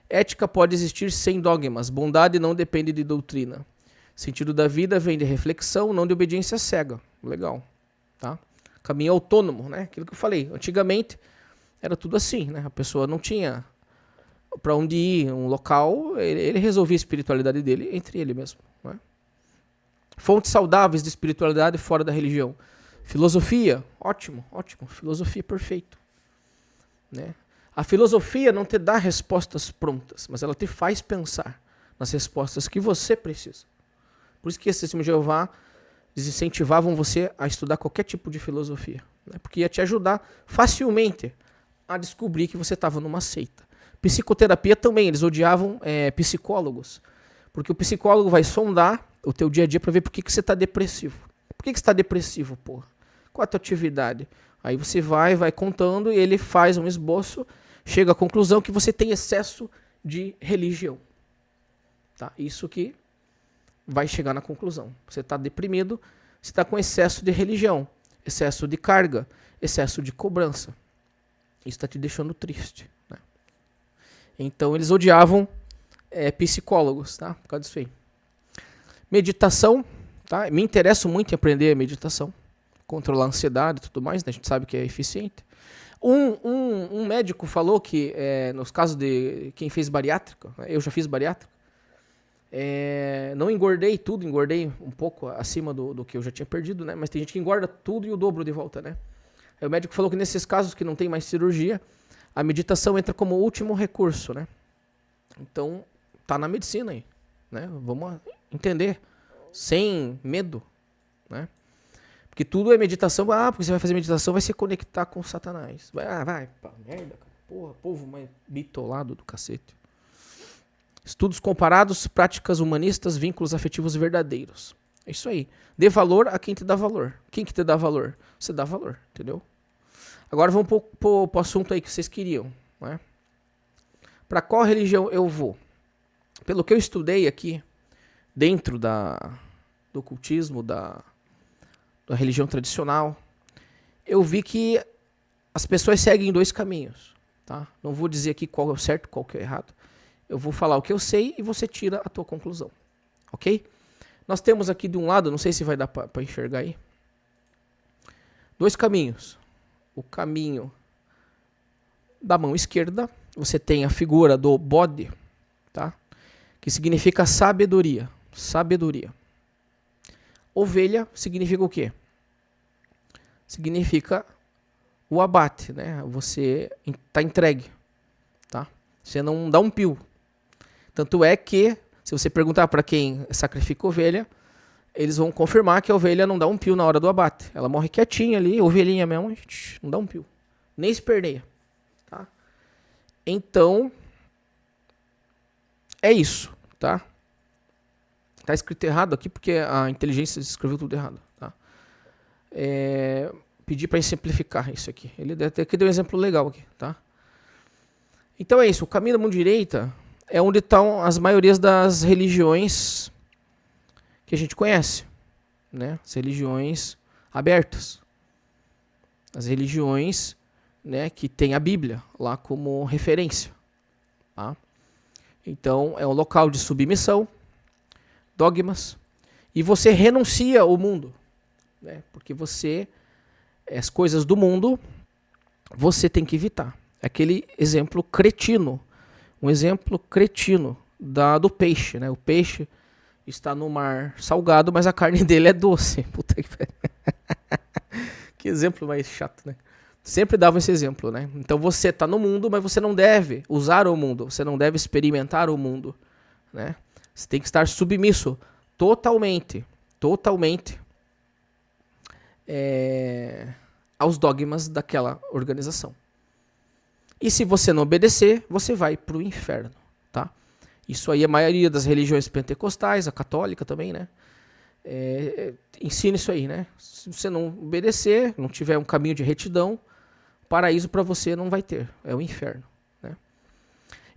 Ética pode existir sem dogmas. Bondade não depende de doutrina. Sentido da vida vem de reflexão, não de obediência cega. Legal, tá? Caminho autônomo, né? Aquilo que eu falei. Antigamente era tudo assim, né? A pessoa não tinha para onde ir, um local, ele resolvia a espiritualidade dele entre ele mesmo, né? Fontes saudáveis de espiritualidade fora da religião. Filosofia, ótimo, ótimo. Filosofia, perfeito, né? A filosofia não te dá respostas prontas, mas ela te faz pensar nas respostas que você precisa. Por isso que esse testemunho de Jeová Eles incentivavam você a estudar qualquer tipo de filosofia, né? Porque ia te ajudar facilmente a descobrir que você estava numa seita. Psicoterapia também, eles odiavam psicólogos, porque o psicólogo vai sondar o teu dia a dia para ver por que você está depressivo. Por que você está depressivo, porra? Qual a tua atividade? Aí você vai contando e ele faz um esboço, chega à conclusão que você tem excesso de religião. Tá? Isso que vai chegar na conclusão. Você está deprimido, você está com excesso de religião, excesso de carga, excesso de cobrança. Isso está te deixando triste. Né? Então eles odiavam psicólogos, tá? Por causa disso aí. Meditação, tá? Me interesso muito em aprender meditação, controlar a ansiedade e tudo mais, né? A gente sabe que é eficiente. Um médico falou que nos casos de quem fez bariátrica, eu já fiz bariátrica, não engordei tudo, engordei um pouco acima do que eu já tinha perdido, né? Mas tem gente que engorda tudo e o dobro de volta, né? Aí o médico falou que nesses casos que não tem mais cirurgia, a meditação entra como último recurso, né? Então, tá na medicina aí, né? Vamos entender, sem medo, né? Porque tudo é meditação. Porque você vai fazer meditação, vai se conectar com Satanás. Vai, pá, merda, cara. Porra, povo mais bitolado do cacete. Estudos comparados, práticas humanistas, vínculos afetivos verdadeiros. É isso aí. Dê valor a quem te dá valor. Quem que te dá valor? Você dá valor, entendeu? Agora vamos pro assunto aí que vocês queriam, né? Para qual religião eu vou? Pelo que eu estudei aqui, dentro do ocultismo, da religião tradicional, eu vi que as pessoas seguem dois caminhos. Tá? Não vou dizer aqui qual é o certo, qual que é o errado. Eu vou falar o que eu sei e você tira a tua conclusão. Ok? Nós temos aqui de um lado, não sei se vai dar para enxergar aí, dois caminhos. O caminho da mão esquerda, você tem a figura do bode, tá? Que significa sabedoria. Sabedoria. Ovelha significa o quê? Significa o abate, né? Você está entregue, tá? Você não dá um pio. Tanto é que, se você perguntar para quem sacrifica ovelha, eles vão confirmar que a ovelha não dá um pio na hora do abate. Ela morre quietinha ali, ovelhinha mesmo, não dá um pio. Nem esperneia. Tá? Então, é isso, tá? Tá escrito errado aqui porque a inteligência escreveu tudo errado, tá? Pedi para simplificar isso aqui. Ele até que deu um exemplo legal aqui, tá? Então é isso. O caminho da mão direita é onde estão as maiorias das religiões que a gente conhece, né? As religiões abertas, as religiões, né, que tem a Bíblia lá como referência, tá? Então é um local de submissão, dogmas, e você renuncia ao mundo, né? Porque as coisas do mundo você tem que evitar. Aquele exemplo cretino, um exemplo cretino do peixe, né? O peixe está no mar salgado, mas a carne dele é doce. Puta que que exemplo mais chato, né? Sempre dava esse exemplo, né? Então você está no mundo, mas você não deve usar o mundo, você não deve experimentar o mundo, né? Você tem que estar submisso totalmente aos dogmas daquela organização. E se você não obedecer, você vai para o inferno, tá? Isso aí a maioria das religiões pentecostais, a católica também, né? Ensina isso aí, né? Se você não obedecer, não tiver um caminho de retidão, paraíso para você não vai ter, é o inferno, né?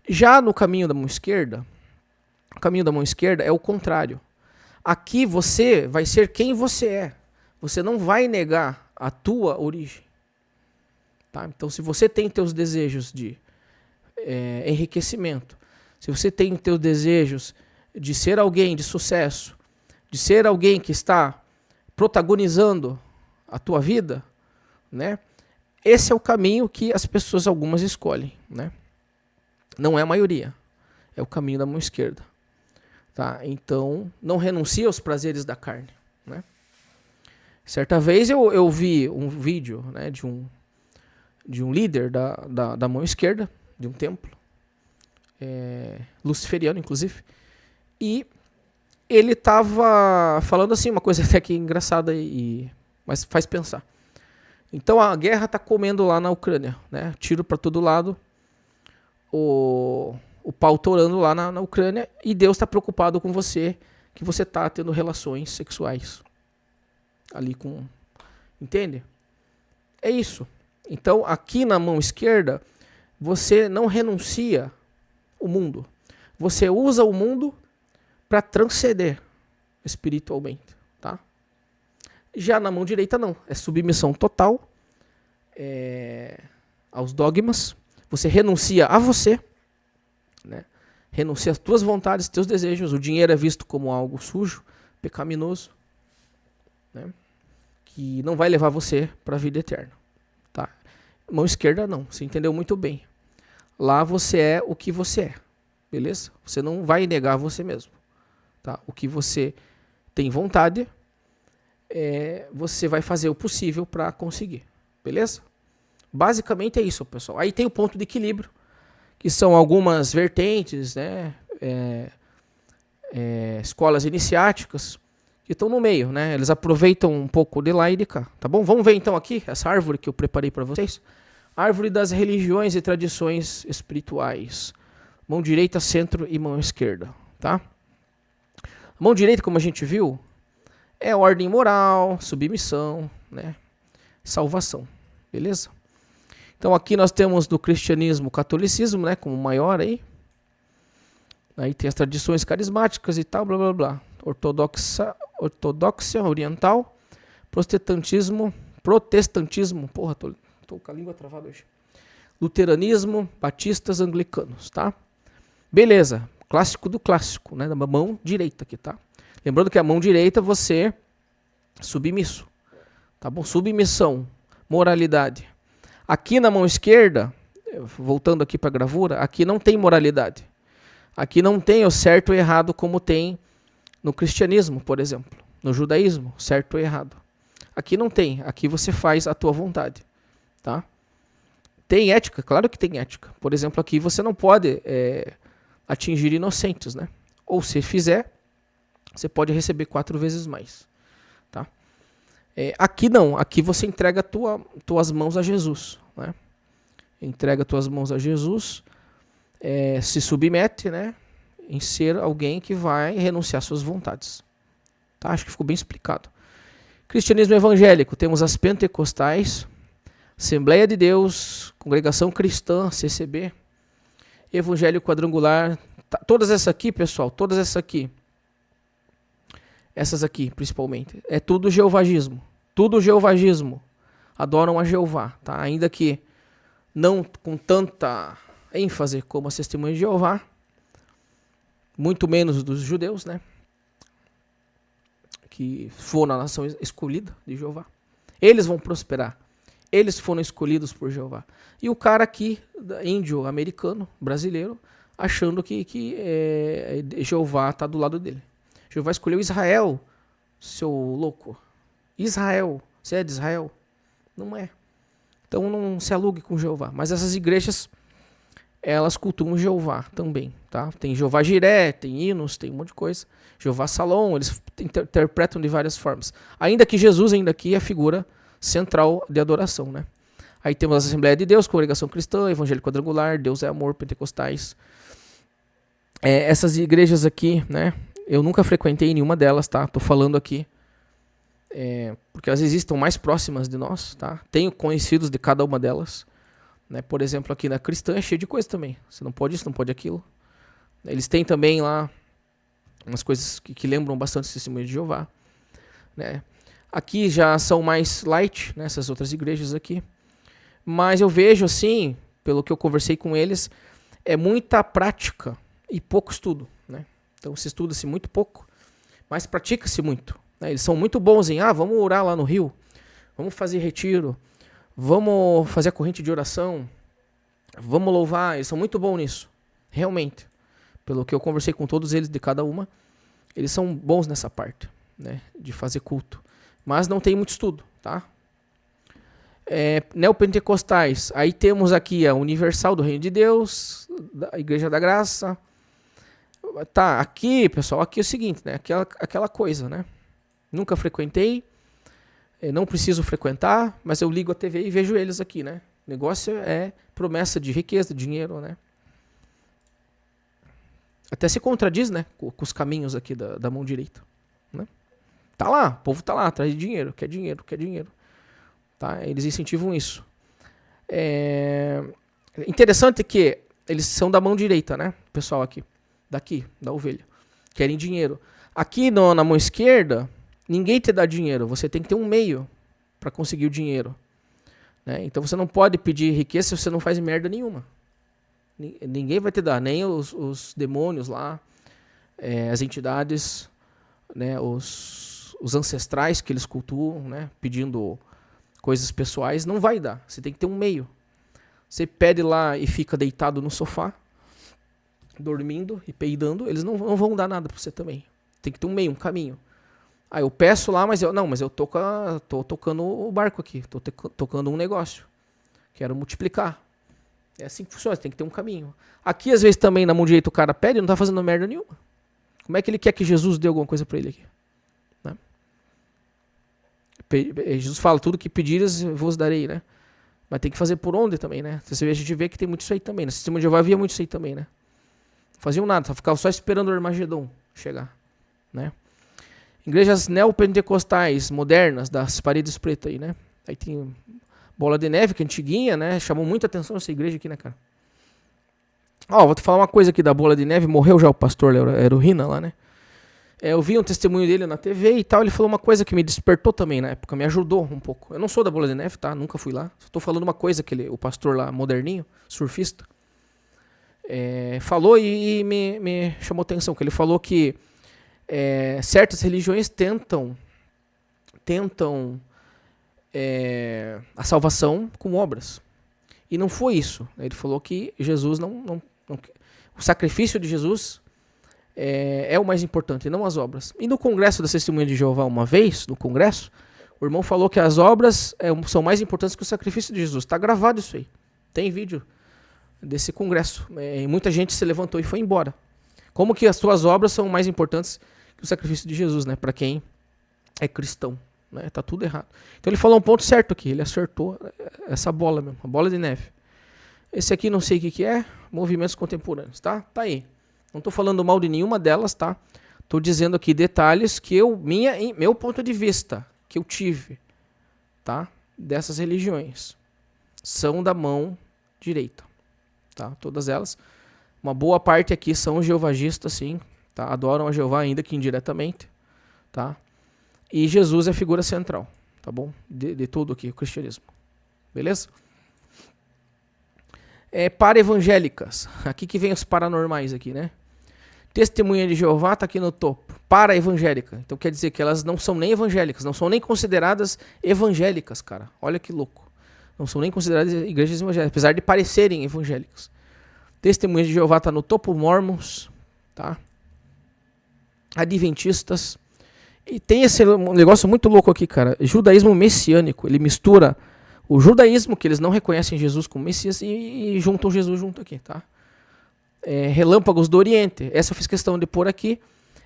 Já no caminho da mão esquerda, o caminho da mão esquerda é o contrário. Aqui você vai ser quem você é. Você não vai negar a tua origem. Tá? Então, se você tem teus desejos de enriquecimento, se você tem teus desejos de ser alguém de sucesso, de ser alguém que está protagonizando a tua vida, né? Esse é o caminho que as pessoas, algumas, escolhem, né? Não é a maioria. É o caminho da mão esquerda. Tá? Então, não renuncie aos prazeres da carne, né? Certa vez eu vi um vídeo, né, de um líder da mão esquerda, de um templo, luciferiano, inclusive, e ele estava falando assim, uma coisa até que engraçada, mas faz pensar. Então a guerra está comendo lá na Ucrânia, né? Tiro para todo lado, o pau torando lá na Ucrânia, e Deus está preocupado com você, que você está tendo relações sexuais ali com... Entende? É isso. Então aqui na mão esquerda, você não renuncia o mundo. Você usa o mundo para transcender espiritualmente, tá? Já na mão direita não, é submissão total aos dogmas. Você renuncia a você, né? Renuncia às tuas vontades, teus desejos. O dinheiro é visto como algo sujo, pecaminoso, né? Que não vai levar você para a vida eterna, tá? Mão esquerda não, você entendeu muito bem. Lá você é o que você é, beleza? Você não vai negar você mesmo, tá? O que você tem vontade, você vai fazer o possível para conseguir, beleza? Basicamente é isso, pessoal. Aí tem o ponto de equilíbrio, que são algumas vertentes, né? Escolas iniciáticas que estão no meio, né? Eles aproveitam um pouco de lá e de cá, tá bom? Vamos ver então aqui essa árvore que eu preparei para vocês. Árvore das religiões e tradições espirituais. Mão direita, centro e mão esquerda, tá? Mão direita, como a gente viu, é ordem moral, submissão, né? Salvação, beleza? Então aqui nós temos do cristianismo o catolicismo, né? Como maior aí. Aí tem as tradições carismáticas e tal, blá blá blá. Ortodoxia oriental, protestantismo, porra, tô com a língua travada hoje. Luteranismo, batistas, anglicanos, tá? Beleza, clássico do clássico, né? Da mão direita aqui, tá? Lembrando que a mão direita você submisso, tá bom? Submissão, moralidade. Aqui na mão esquerda, voltando aqui para a gravura, aqui não tem moralidade. Aqui não tem o certo e errado como tem no cristianismo, por exemplo. No judaísmo, certo ou errado. Aqui não tem. Aqui você faz a tua vontade, tá? Tem ética? Claro que tem ética. Por exemplo, aqui você não pode atingir inocentes, né? Ou se fizer, você pode receber 4 vezes mais, tá? Aqui não. Aqui você entrega tuas mãos a Jesus, né? Entrega tuas mãos a Jesus, se submete, né? Em ser alguém que vai renunciar às suas vontades. Tá? Acho que ficou bem explicado. Cristianismo evangélico, temos as pentecostais, Assembleia de Deus, Congregação Cristã, CCB, Evangelho Quadrangular, todas essas aqui, pessoal, todas essas aqui, principalmente, é tudo jeovagismo, adoram a Jeová, tá? Ainda que não com tanta ênfase como as testemunhas de Jeová, muito menos dos judeus, né? Que foram a nação escolhida de Jeová. Eles vão prosperar. Eles foram escolhidos por Jeová. E o cara aqui, índio, americano, brasileiro, achando que Jeová está do lado dele. Jeová escolheu Israel, seu louco. Israel. Você é de Israel? Não é. Então não se alugue com Jeová. Mas essas igrejas, elas cultuam Jeová também, tá? Tem Jeová Jiré, tem hinos, tem um monte de coisa. Jeová Salom, eles interpretam de várias formas. Ainda que Jesus ainda aqui é a figura central de adoração, né? Aí temos a Assembleia de Deus, Congregação Cristã, Evangelho Quadrangular, Deus é Amor, Pentecostais. Essas igrejas aqui, né? Eu nunca frequentei nenhuma delas, tá? Tô falando aqui porque elas existem mais próximas de nós, tá? Tenho conhecidos de cada uma delas. Né? Por exemplo, aqui na Cristã é cheio de coisa também. Você não pode isso, não pode aquilo. Eles têm também lá umas coisas que lembram bastante o testemunho de Jeová. Né? Aqui já são mais light, né? Essas outras igrejas aqui. Mas eu vejo assim, pelo que eu conversei com eles, é muita prática e pouco estudo. Né? Então se estuda-se muito pouco, mas pratica-se muito. Né? Eles são muito bons em, vamos orar lá no Rio, vamos fazer retiro, vamos fazer a corrente de oração, vamos louvar. Eles são muito bons nisso, realmente. Pelo que eu conversei com todos eles de cada uma, eles são bons nessa parte, né, de fazer culto. Mas não tem muito estudo, tá? Neopentecostais, aí temos aqui a Universal do Reino de Deus, a Igreja da Graça, Tá, aqui, pessoal, aqui é o seguinte, né? Aquela coisa, né? Nunca frequentei, não preciso frequentar, mas eu ligo a TV e vejo eles aqui, né? O negócio é promessa de riqueza, dinheiro, né? Até se contradiz, né? Com os caminhos aqui da mão direita, né? Tá lá, o povo tá lá, atrás de dinheiro, quer dinheiro, quer dinheiro. Tá? Eles incentivam isso. Interessante que eles são da mão direita, né? O pessoal aqui, daqui, da ovelha. Querem dinheiro. Aqui na mão esquerda, ninguém te dá dinheiro. Você tem que ter um meio para conseguir o dinheiro. Né? Então você não pode pedir riqueza se você não faz merda nenhuma. Ninguém vai te dar, nem os demônios lá, as entidades, né? Os ancestrais que eles cultuam, né? Pedindo coisas pessoais, não vai dar. Você tem que ter um meio. Você pede lá e fica deitado no sofá, dormindo e peidando, eles não vão dar nada pra você também. Tem que ter um meio, um caminho. Aí eu peço lá, mas eu tô tocando o barco aqui, tô tocando um negócio. Quero multiplicar. É assim que funciona, tem que ter um caminho. Aqui, às vezes, também na mão direita o cara pede e não tá fazendo merda nenhuma. Como é que ele quer que Jesus dê alguma coisa pra ele aqui? Né? Jesus fala, tudo que pedires vos darei, né? Mas tem que fazer por onde também, né? A gente vê que tem muito isso aí também. No sistema de Jeová havia muito isso aí também, né? Não faziam nada, ficavam só esperando o Armagedon chegar, né? Igrejas neopentecostais modernas, das paredes pretas aí, né? Aí tem Bola de Neve, que é antiguinha, né? Chamou muita atenção essa igreja aqui, né, cara? Ó, vou te falar uma coisa aqui da Bola de Neve. Morreu já o pastor Eruhina lá, né? Eu vi um testemunho dele na TV e tal. Ele falou uma coisa que me despertou também na época, me ajudou um pouco. Eu não sou da Bola de Neve, tá? Nunca fui lá. Só tô falando uma coisa que o pastor lá, moderninho, surfista, falou e me chamou atenção. Que ele falou que certas religiões tentam a salvação com obras. E não foi isso. Ele falou que Jesus não o sacrifício de Jesus é o mais importante, e não as obras. E no congresso da Testemunha de Jeová, uma vez, no congresso, o irmão falou que as obras são mais importantes que o sacrifício de Jesus. Está gravado isso aí. Tem vídeo desse congresso. E muita gente se levantou e foi embora. Como que as suas obras são mais importantes que o sacrifício de Jesus, né? Para quem é cristão. Né? Tá tudo errado. Então ele falou um ponto certo aqui. Ele acertou essa bola mesmo, a bola de neve. Esse aqui não sei o que é. Movimentos contemporâneos, tá? Tá aí. Não estou falando mal de nenhuma delas, tá? Estou dizendo aqui detalhes que meu ponto de vista, que eu tive, tá? Dessas religiões. São da mão direita, tá? Todas elas. Uma boa parte aqui são jeovagistas, sim, tá? Adoram a Jeová ainda que indiretamente, tá? E Jesus é a figura central, tá bom? De tudo aqui, o cristianismo. Beleza? Para evangélicas. Aqui que vem os paranormais aqui, né? Testemunha de Jeová está aqui no topo. Para evangélica. Então quer dizer que elas não são nem evangélicas, não são nem consideradas evangélicas, cara. Olha que louco. Não são nem consideradas igrejas evangélicas, apesar de parecerem evangélicas. Testemunha de Jeová está no topo, mormons, tá? Adventistas. E tem esse negócio muito louco aqui, cara. Judaísmo messiânico. Ele mistura o judaísmo, que eles não reconhecem Jesus como Messias, e juntam Jesus junto aqui, tá? Relâmpagos do Oriente. Essa eu fiz questão de pôr aqui.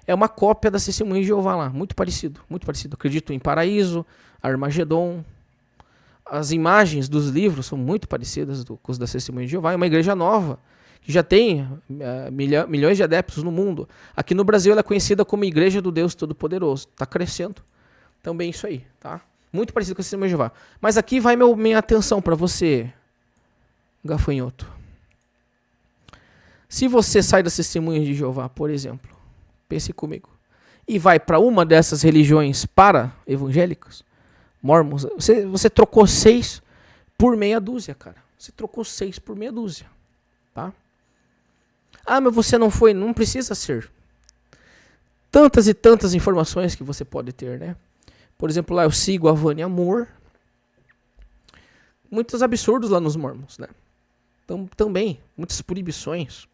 É uma cópia da Testemunha de Jeová lá. Muito parecido, muito parecido. Acredito em Paraíso, Armagedon. As imagens dos livros são muito parecidas com os da Testemunha de Jeová. É uma igreja nova, que já tem milhões de adeptos no mundo. Aqui no Brasil ela é conhecida como Igreja do Deus Todo-Poderoso. Está crescendo também isso aí, tá? Muito parecido com a Testemunha de Jeová. Mas aqui vai minha atenção para você, gafanhoto. Se você sai das Testemunhas de Jeová, por exemplo, pense comigo, e vai para uma dessas religiões para-evangélicas, mormons, você trocou 6 por meia dúzia, cara. Você trocou 6 por meia dúzia, tá? Ah, mas você não foi, não precisa ser. Tantas e tantas informações que você pode ter, né? Por exemplo, lá eu sigo a Vânia Moore. Muitos absurdos lá nos mormons, né? Também, muitas proibições.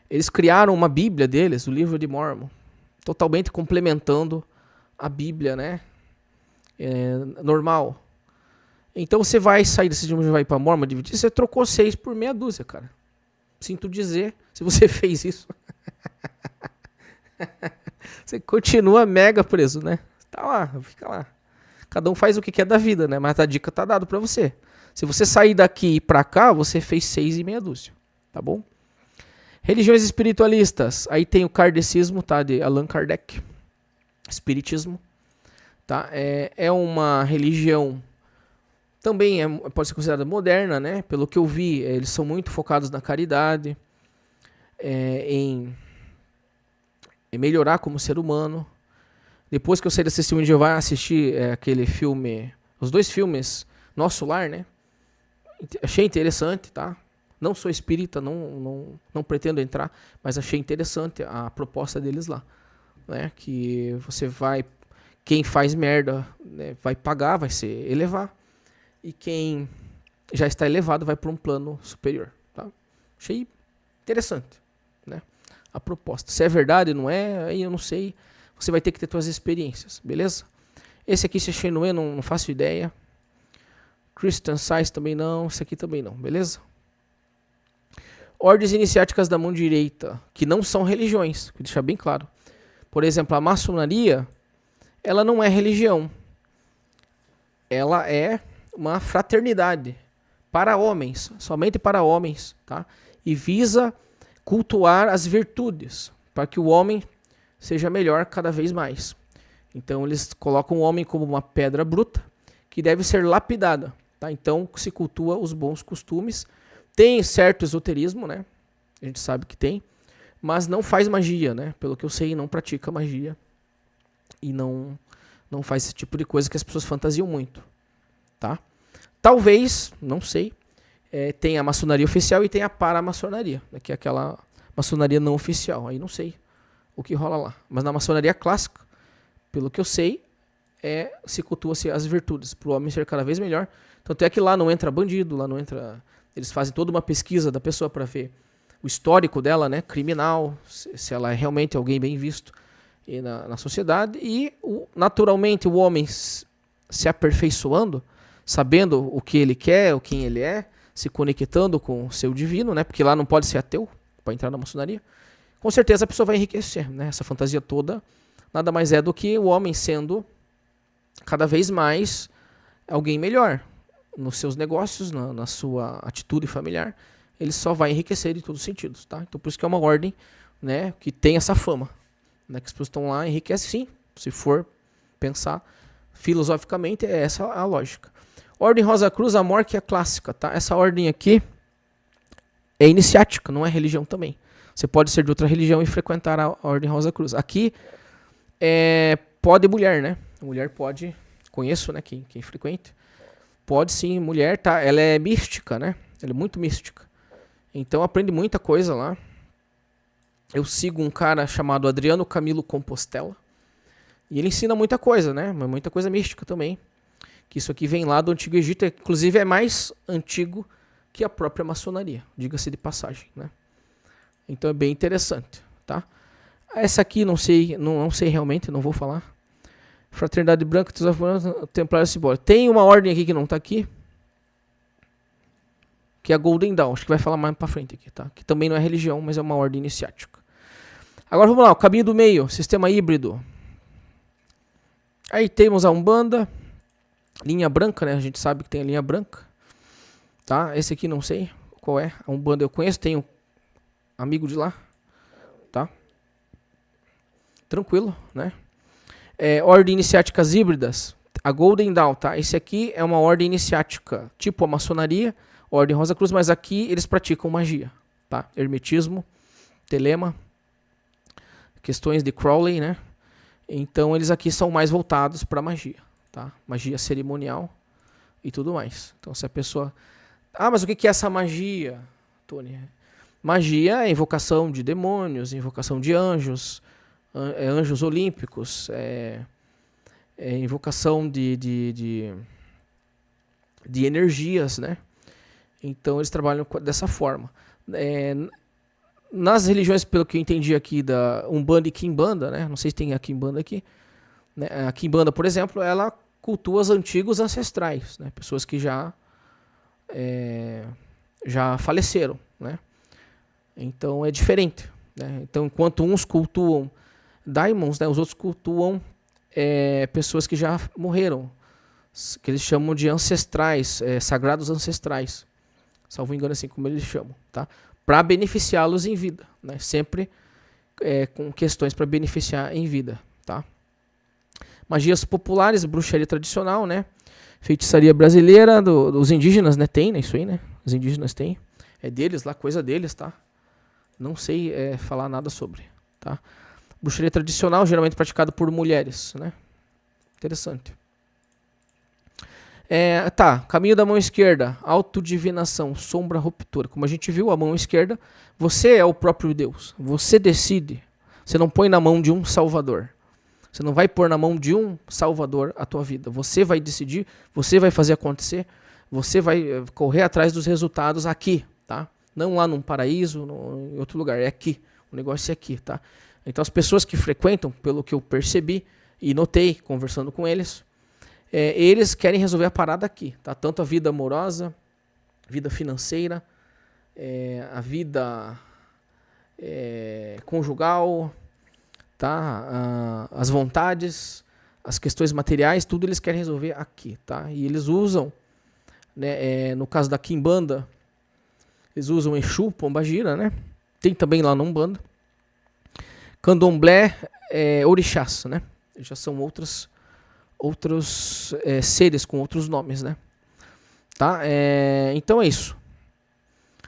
Eles criaram uma Bíblia deles, o livro de Mormon, totalmente complementando a Bíblia, né? Normal. Então você vai sair desse de vai para Mormon, dividir, você trocou 6 por meia dúzia, cara. Sinto dizer, se você fez isso. Você continua mega preso, né? Tá lá, fica lá. Cada um faz o que quer da vida, né? Mas a dica tá dada pra você. Se você sair daqui e ir pra cá, você fez 6,5 dúzia. Tá bom? Religiões espiritualistas. Aí tem o kardecismo, tá? De Allan Kardec. Espiritismo. Tá? É uma religião... Também pode ser considerada moderna, né? Pelo que eu vi, eles são muito focados na caridade, em melhorar como ser humano. Depois que eu saí da Testemunha de Jeová, assisti aquele filme, os 2 filmes, Nosso Lar, né? Achei interessante, tá? Não sou espírita, não pretendo entrar, mas achei interessante a proposta deles lá, né? Que você vai, quem faz merda, né, vai pagar, vai se elevar. E quem já está elevado vai para um plano superior. Tá? Achei interessante, né? A proposta. Se é verdade, não é, aí eu não sei. Você vai ter que ter suas experiências, beleza? Esse aqui, se Chenoe, não faço ideia. Christian Science também não. Esse aqui também não, beleza? Ordens iniciáticas da mão direita, que não são religiões, vou deixar bem claro. Por exemplo, a maçonaria, ela não é religião. Ela é uma fraternidade para homens, somente para homens, tá? E visa cultuar as virtudes, para que o homem seja melhor cada vez mais. Então eles colocam o homem como uma pedra bruta que deve ser lapidada, tá? Então se cultua os bons costumes. Tem certo esoterismo, né? A gente sabe que tem, mas não faz magia, né? Pelo que eu sei, não pratica magia e não faz esse tipo de coisa que as pessoas fantasiam muito. Tá? Talvez, não sei, tem a maçonaria oficial e tem a paramaçonaria, né, que é aquela maçonaria não oficial. Aí não sei o que rola lá. Mas na maçonaria clássica, pelo que eu sei, se cultua-se as virtudes, para o homem ser cada vez melhor. Tanto é que lá não entra bandido, lá não entra... Eles fazem toda uma pesquisa da pessoa para ver o histórico dela, né, criminal, se ela é realmente alguém bem visto na sociedade. E, naturalmente, o homem se aperfeiçoando, sabendo o que ele quer, quem ele é, se conectando com o seu divino, né? Porque lá não pode ser ateu para entrar na maçonaria. Com certeza a pessoa vai enriquecer, né? Essa fantasia toda nada mais é do que o homem sendo cada vez mais alguém melhor nos seus negócios, na sua atitude familiar. Ele só vai enriquecer em todos os sentidos, tá? Então por isso que é uma ordem, né, que tem essa fama, né? Que as pessoas estão lá, enriquece sim, se for pensar filosoficamente, é essa a lógica. Ordem Rosa Cruz Amor, que é clássica, tá? Essa ordem aqui é iniciática, não é religião também. Você pode ser de outra religião e frequentar a Ordem Rosa Cruz. Aqui pode mulher, né? Mulher pode, conheço, né, quem frequenta. Pode sim, mulher, tá? Ela é mística, né? Ela é muito mística. Então aprende muita coisa lá. Eu sigo um cara chamado Adriano Camilo Compostela. E ele ensina muita coisa, né? Mas muita coisa mística também. Que isso aqui vem lá do Antigo Egito, inclusive é mais antigo que a própria maçonaria, diga-se de passagem, né? Então é bem interessante, tá? Essa aqui não sei realmente, não vou falar. Fraternidade Branca, Templário Simbólico. Tem uma ordem aqui que não está aqui, que é a Golden Dawn, acho que vai falar mais para frente aqui, tá? Que também não é religião, mas é uma ordem iniciática. Agora vamos lá, o caminho do meio, sistema híbrido. Aí temos a Umbanda, linha branca, né? A gente sabe que tem a linha branca, tá? Esse aqui não sei qual é. A Umbanda eu conheço, tenho amigo de lá, tá? Tranquilo, né? Ordem iniciáticas híbridas, a Golden Dawn, tá? Esse aqui é uma ordem iniciática, tipo a maçonaria, Ordem Rosa Cruz, mas aqui eles praticam magia, tá? Hermetismo, telema, questões de Crowley, né? Então eles aqui são mais voltados para magia, tá? Magia cerimonial e tudo mais. Então se a pessoa... Ah, mas o que é essa magia, Tony? Magia é invocação de demônios, invocação de anjos, anjos olímpicos, invocação de energias, né? Então eles trabalham dessa forma. Nas religiões, pelo que eu entendi aqui, da Umbanda e Quimbanda, né? Não sei se tem a Quimbanda aqui. Né? A Quimbanda, por exemplo, ela cultua os antigos ancestrais, né? Pessoas que já faleceram, né? Então é diferente, né? Então, enquanto uns cultuam daimons, né, os outros cultuam pessoas que já morreram, que eles chamam de ancestrais, sagrados ancestrais, salvo engano, assim como eles chamam, tá? Para beneficiá-los em vida, né? Sempre com questões para beneficiar em vida, tá? Magias populares, bruxaria tradicional, né? Feitiçaria brasileira dos indígenas, né? Tem, né? Isso aí, né? Os indígenas têm. É deles lá, coisa deles, tá? Não sei falar nada sobre, tá? Bruxaria tradicional, geralmente praticada por mulheres, né? Interessante. Caminho da mão esquerda, autodivinação, sombra, ruptura. Como a gente viu, a mão esquerda, você é o próprio Deus. Você decide. Você não põe na mão de um salvador. Você não vai pôr na mão de um salvador a tua vida. Você vai decidir, você vai fazer acontecer, você vai correr atrás dos resultados aqui, tá? Não lá num paraíso, em outro lugar, é aqui. O negócio é aqui, tá? Então as pessoas que frequentam, pelo que eu percebi e notei conversando com eles, eles querem resolver a parada aqui, tá? Tanto a vida amorosa, vida financeira, a vida conjugal, tá? As vontades, as questões materiais, tudo eles querem resolver aqui, tá? E eles usam, né, no caso da Quimbanda, eles usam Exu, Pombagira, né? Tem também lá na Umbanda. Candomblé, orixás, né? Já são outros seres com outros nomes, né? Tá? Então é isso.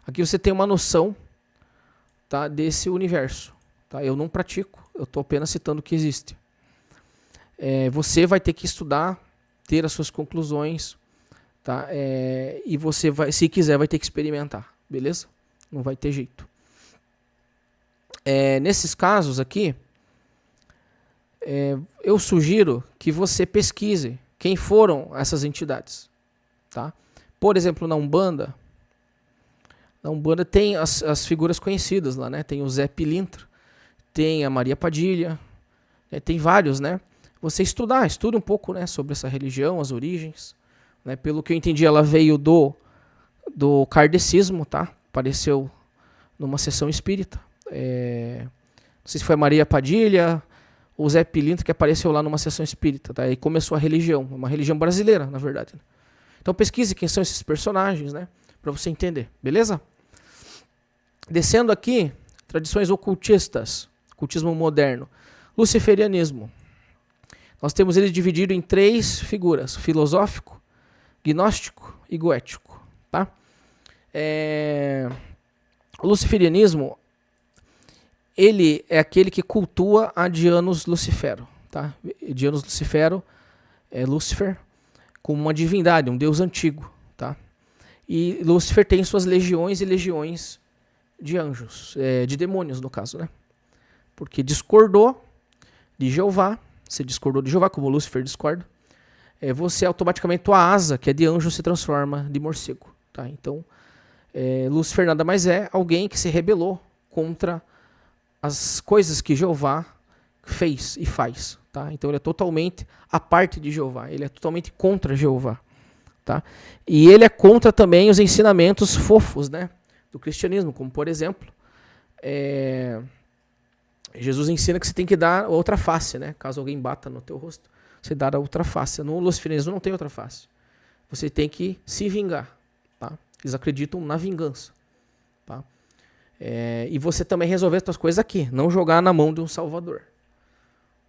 Aqui você tem uma noção, tá, desse universo. Tá? Eu não pratico, eu estou apenas citando o que existe. Você vai ter que estudar, ter as suas conclusões, tá? E você vai, se quiser, vai ter que experimentar, beleza? Não vai ter jeito. Nesses casos aqui, eu sugiro que você pesquise quem foram essas entidades, tá? Por exemplo, na Umbanda tem as figuras conhecidas lá, né? Tem o Zé Pilintra, tem a Maria Padilha, tem vários, né? Você estuda um pouco, né, sobre essa religião, as origens, né? Pelo que eu entendi, ela veio do kardecismo, tá? Apareceu numa sessão espírita. Não sei se foi a Maria Padilha, o Zé Pilintra, que apareceu lá numa sessão espírita, tá? E começou a religião, uma religião brasileira, na verdade. Então pesquise quem são esses personagens, né? Para você entender, beleza? Descendo aqui, tradições ocultistas, ocultismo moderno, luciferianismo. Nós temos ele dividido em 3 figuras: filosófico, gnóstico e goético, tá? O luciferianismo, ele é aquele que cultua a Dianus Lucifero, tá? Dianus Lucifero é Lúcifer como uma divindade, um deus antigo, tá? E Lúcifer tem suas legiões e legiões de anjos, de demônios no caso, né? Porque discordou de Jeová, você discordou de Jeová, como Lúcifer discorda, você automaticamente, tua asa, que é de anjo, se transforma de morcego, tá? Então, Lúcifer nada mais é alguém que se rebelou contra as coisas que Jeová fez e faz, tá? Então ele é totalmente a parte de Jeová, ele é totalmente contra Jeová, tá? E ele é contra também os ensinamentos fofos, né, do cristianismo, como por exemplo, Jesus ensina que você tem que dar outra face, né? Caso alguém bata no teu rosto, você dá a outra face. No luciferianismo não tem outra face. Você tem que se vingar, tá? Eles acreditam na vingança, tá? E você também resolver as suas coisas aqui, não jogar na mão de um salvador,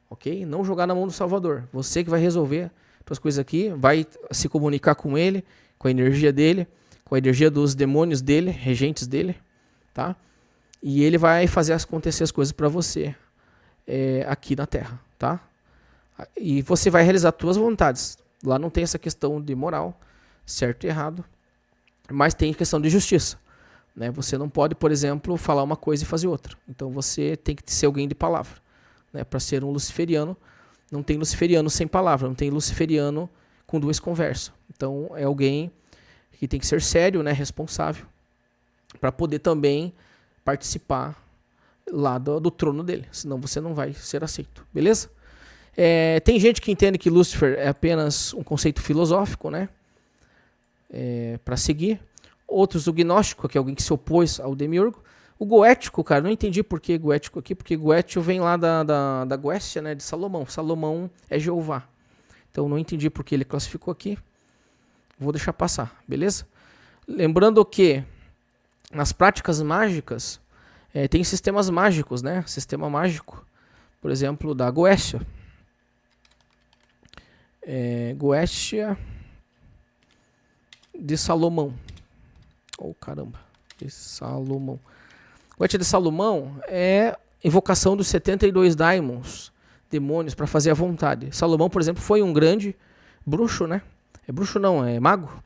ok? Não jogar na mão do salvador. Você que vai resolver as suas coisas aqui, vai se comunicar com ele, com a energia dele, com a energia dos demônios dele, regentes dele, tá? E ele vai fazer acontecer as coisas para você aqui na Terra, tá? E você vai realizar as suas vontades. Lá não tem essa questão de moral, certo e errado, mas tem questão de justiça, né? Você não pode, por exemplo, falar uma coisa e fazer outra. Então você tem que ser alguém de palavra, né? Para ser um luciferiano, não tem luciferiano sem palavra, não tem luciferiano com 2 conversas. Então é alguém que tem que ser sério, né? Responsável, para poder também participar lá do trono dele, senão você não vai ser aceito, beleza? Tem gente que entende que Lúcifer é apenas um conceito filosófico, né? Para seguir. Outros, o gnóstico, que é alguém que se opôs ao demiurgo. O goético, cara, não entendi por que goético aqui, porque goétio vem lá da Goécia, né, de Salomão. Salomão é Jeová. Então não entendi por que ele classificou aqui. Vou deixar passar, beleza? Lembrando que nas práticas mágicas tem sistemas mágicos, né? Sistema mágico, por exemplo, da Goécia. Goécia de Salomão. Oh, caramba. De Salomão. Goécia de Salomão é invocação dos 72 daimons, demônios, para fazer a vontade. Salomão, por exemplo, foi um grande bruxo, né? É bruxo não, é mago.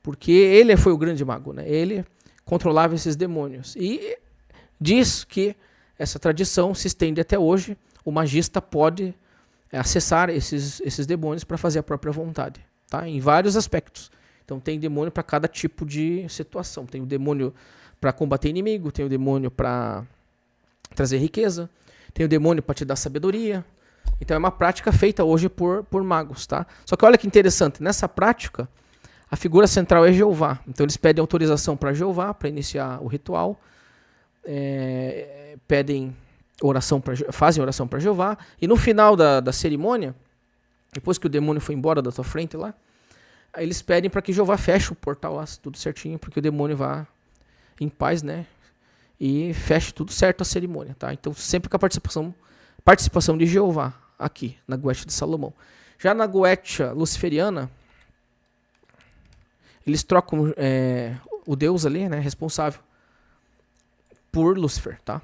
Porque ele foi o grande mago, né? Ele controlava esses demônios. E diz que essa tradição se estende até hoje. O magista pode acessar esses demônios para fazer a própria vontade, tá? Em vários aspectos. Então tem demônio para cada tipo de situação. Tem o demônio para combater inimigo, tem o demônio para trazer riqueza, tem o demônio para te dar sabedoria. Então é uma prática feita hoje por magos, tá? Só que olha que interessante, nessa prática a figura central é Jeová. Então eles pedem autorização para Jeová para iniciar o ritual, fazem oração para Jeová, e no final da cerimônia, depois que o demônio foi embora da tua frente lá, aí eles pedem para que Jeová feche o portal lá, tudo certinho, porque o demônio vá em paz, né? E feche tudo certo a cerimônia, tá? Então sempre com a participação de Jeová aqui na Goétia de Salomão. Já na Goétia luciferiana, eles trocam o deus ali, né, responsável por Lúcifer, tá?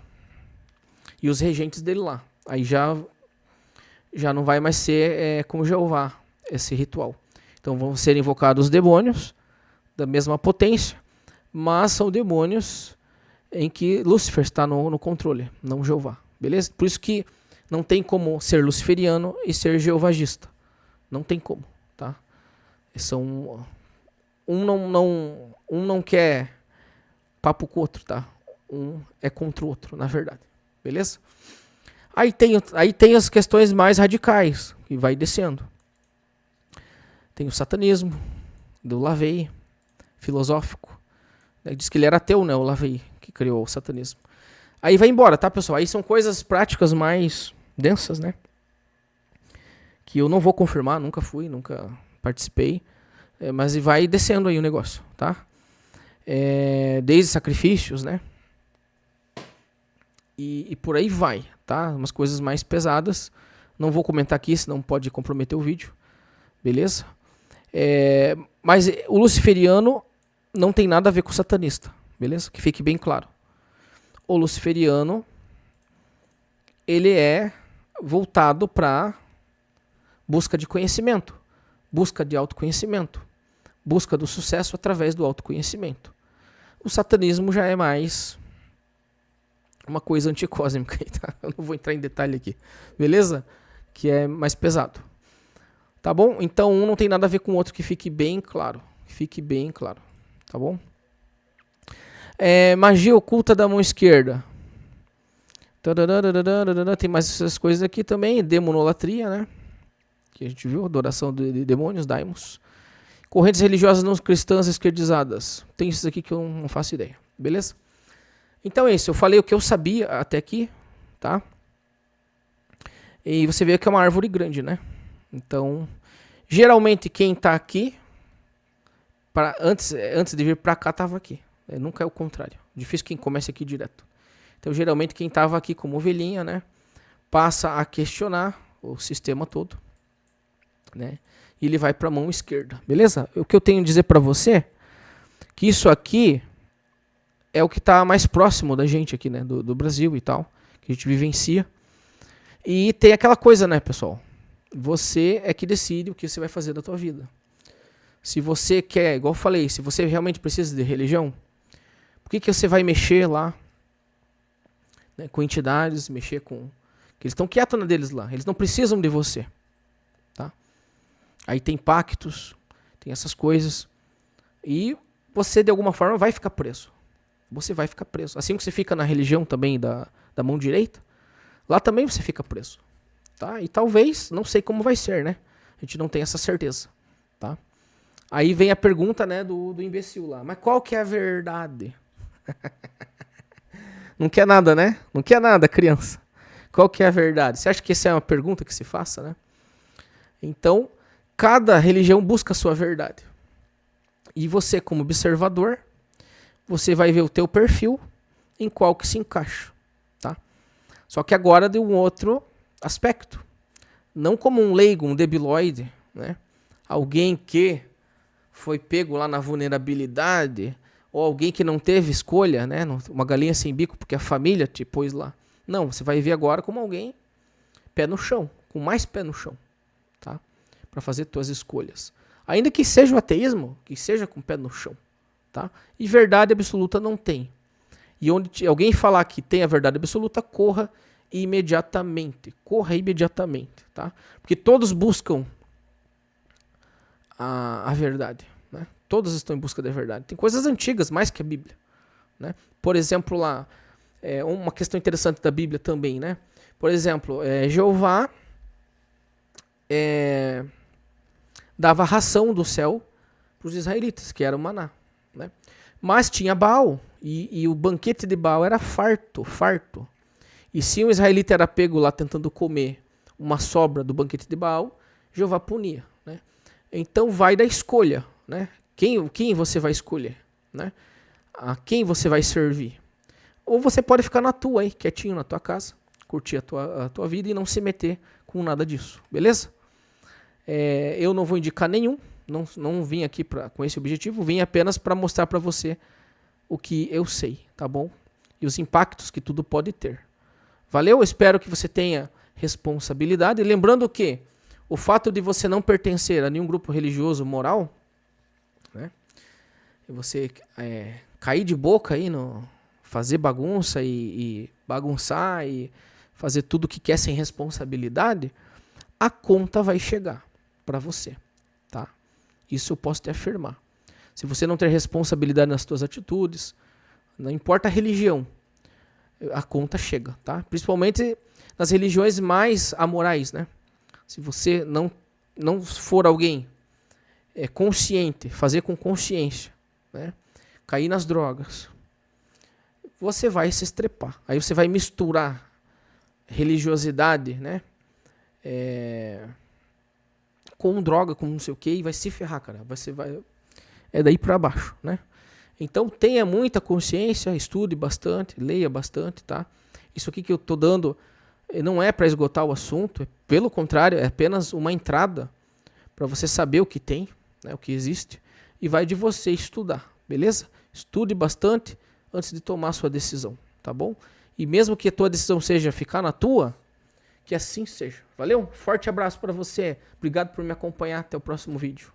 E os regentes dele lá. Aí já não vai mais ser como Jeová esse ritual. Então vão ser invocados demônios da mesma potência, mas são demônios em que Lúcifer está no controle, não Jeová. Beleza? Por isso que não tem como ser luciferiano e ser jeovagista. Não tem como, tá? Um não quer papo com o outro, tá? Um é contra o outro, na verdade. Beleza? Aí tem as questões mais radicais, que vai descendo. Tem o satanismo, do LaVey, filosófico. Diz que ele era ateu, né? O LaVey, que criou o satanismo. Aí vai embora, tá, pessoal? Aí são coisas práticas mais densas, né? Que eu não vou confirmar, nunca fui, nunca participei. Mas vai descendo aí o negócio, tá? Desde sacrifícios, né? E por aí vai, tá? Umas coisas mais pesadas. Não vou comentar aqui, senão pode comprometer o vídeo. Beleza? Mas o luciferiano não tem nada a ver com o satanista. Beleza? Que fique bem claro. O luciferiano, ele é voltado para busca de conhecimento, busca de autoconhecimento, busca do sucesso através do autoconhecimento. O satanismo já é mais uma coisa anticósmica, tá? Eu não vou entrar em detalhe aqui, beleza? Que é mais pesado. Tá bom? Então um não tem nada a ver com o outro, que fique bem claro. Fique bem claro, tá bom? Magia oculta da mão esquerda. Tem mais essas coisas aqui também. Demonolatria, né? Que a gente viu, adoração de demônios, daimons. Correntes religiosas não cristãs esquerdizadas. Tem isso aqui que eu não faço ideia, beleza? Então é isso, eu falei o que eu sabia até aqui, tá? E você vê que é uma árvore grande, né? Então, geralmente quem tá aqui, antes de vir pra cá, tava aqui. Nunca é o contrário. Difícil quem comece aqui direto. Então, geralmente quem tava aqui como ovelhinha, né? Passa a questionar o sistema todo, né? E ele vai pra mão esquerda, beleza? O que eu tenho a dizer pra você, que isso aqui é o que está mais próximo da gente aqui, né? Do Brasil e tal, que a gente vivencia. E tem aquela coisa, né, pessoal? Você é que decide o que você vai fazer da tua vida. Se você quer, igual eu falei, se você realmente precisa de religião, por que você vai mexer lá, né, com entidades, mexer com... que eles estão quietos na deles lá, eles não precisam de você. Tá? Aí tem pactos, tem essas coisas, e você de alguma forma vai ficar preso. Você vai ficar preso. Assim que você fica na religião também da mão direita, lá também você fica preso. Tá? E talvez, não sei como vai ser, né? A gente não tem essa certeza. Tá? Aí vem a pergunta, né, do imbecil lá. Mas qual que é a verdade? Não quer nada, né? Não quer nada, criança. Qual que é a verdade? Você acha que essa é uma pergunta que se faça, né? Então, cada religião busca a sua verdade. E você, como observador, você vai ver o teu perfil em qual que se encaixa, tá? Só que agora de um outro aspecto. Não como um leigo, um debilóide, né? Alguém que foi pego lá na vulnerabilidade, ou alguém que não teve escolha, né? Uma galinha sem bico porque a família te pôs lá. Não, você vai ver agora como alguém pé no chão, com mais pé no chão, tá? Para fazer tuas escolhas. Ainda que seja o ateísmo, que seja com o pé no chão, tá? E verdade absoluta não tem. E onde alguém falar que tem a verdade absoluta, corra imediatamente. Corra imediatamente, tá? Porque todos buscam a verdade, né? Todos estão em busca da verdade. Tem coisas antigas mais que a Bíblia, né? Por exemplo, lá, uma questão interessante da Bíblia também, né? Por exemplo, Jeová dava ração do céu para os israelitas, que era o maná, né? Mas tinha Baal, e o banquete de Baal era farto, farto. E se um israelita era pego lá tentando comer uma sobra do banquete de Baal, Jeová punia, né? Então vai da escolha, né? Quem você vai escolher, né? A quem você vai servir. Ou você pode ficar na tua aí, quietinho na tua casa, curtir a tua vida e não se meter com nada disso, beleza? Eu não vou indicar nenhum, não vim aqui com esse objetivo, vim apenas para mostrar para você o que eu sei, tá bom? E os impactos que tudo pode ter. Valeu? Espero que você tenha responsabilidade. Lembrando que o fato de você não pertencer a nenhum grupo religioso moral, né? E você cair de boca aí, fazer bagunça e bagunçar e fazer tudo o que quer sem responsabilidade, a conta vai chegar para você, tá? Isso eu posso te afirmar. Se você não ter responsabilidade nas suas atitudes, não importa a religião, a conta chega, tá? Principalmente nas religiões mais amorais, né? Se você não for alguém consciente, fazer com consciência, né? Cair nas drogas, você vai se estrepar. Aí você vai misturar religiosidade, né? Com droga, com não sei o que, e vai se ferrar, cara. É daí pra baixo, né? Então tenha muita consciência, estude bastante, leia bastante, tá? Isso aqui que eu tô dando não é para esgotar o assunto, pelo contrário, é apenas uma entrada para você saber o que tem, né, o que existe, e vai de você estudar, beleza? Estude bastante antes de tomar a sua decisão, tá bom? E mesmo que a tua decisão seja ficar na tua, que assim seja. Valeu? Forte abraço para você. Obrigado por me acompanhar. Até o próximo vídeo.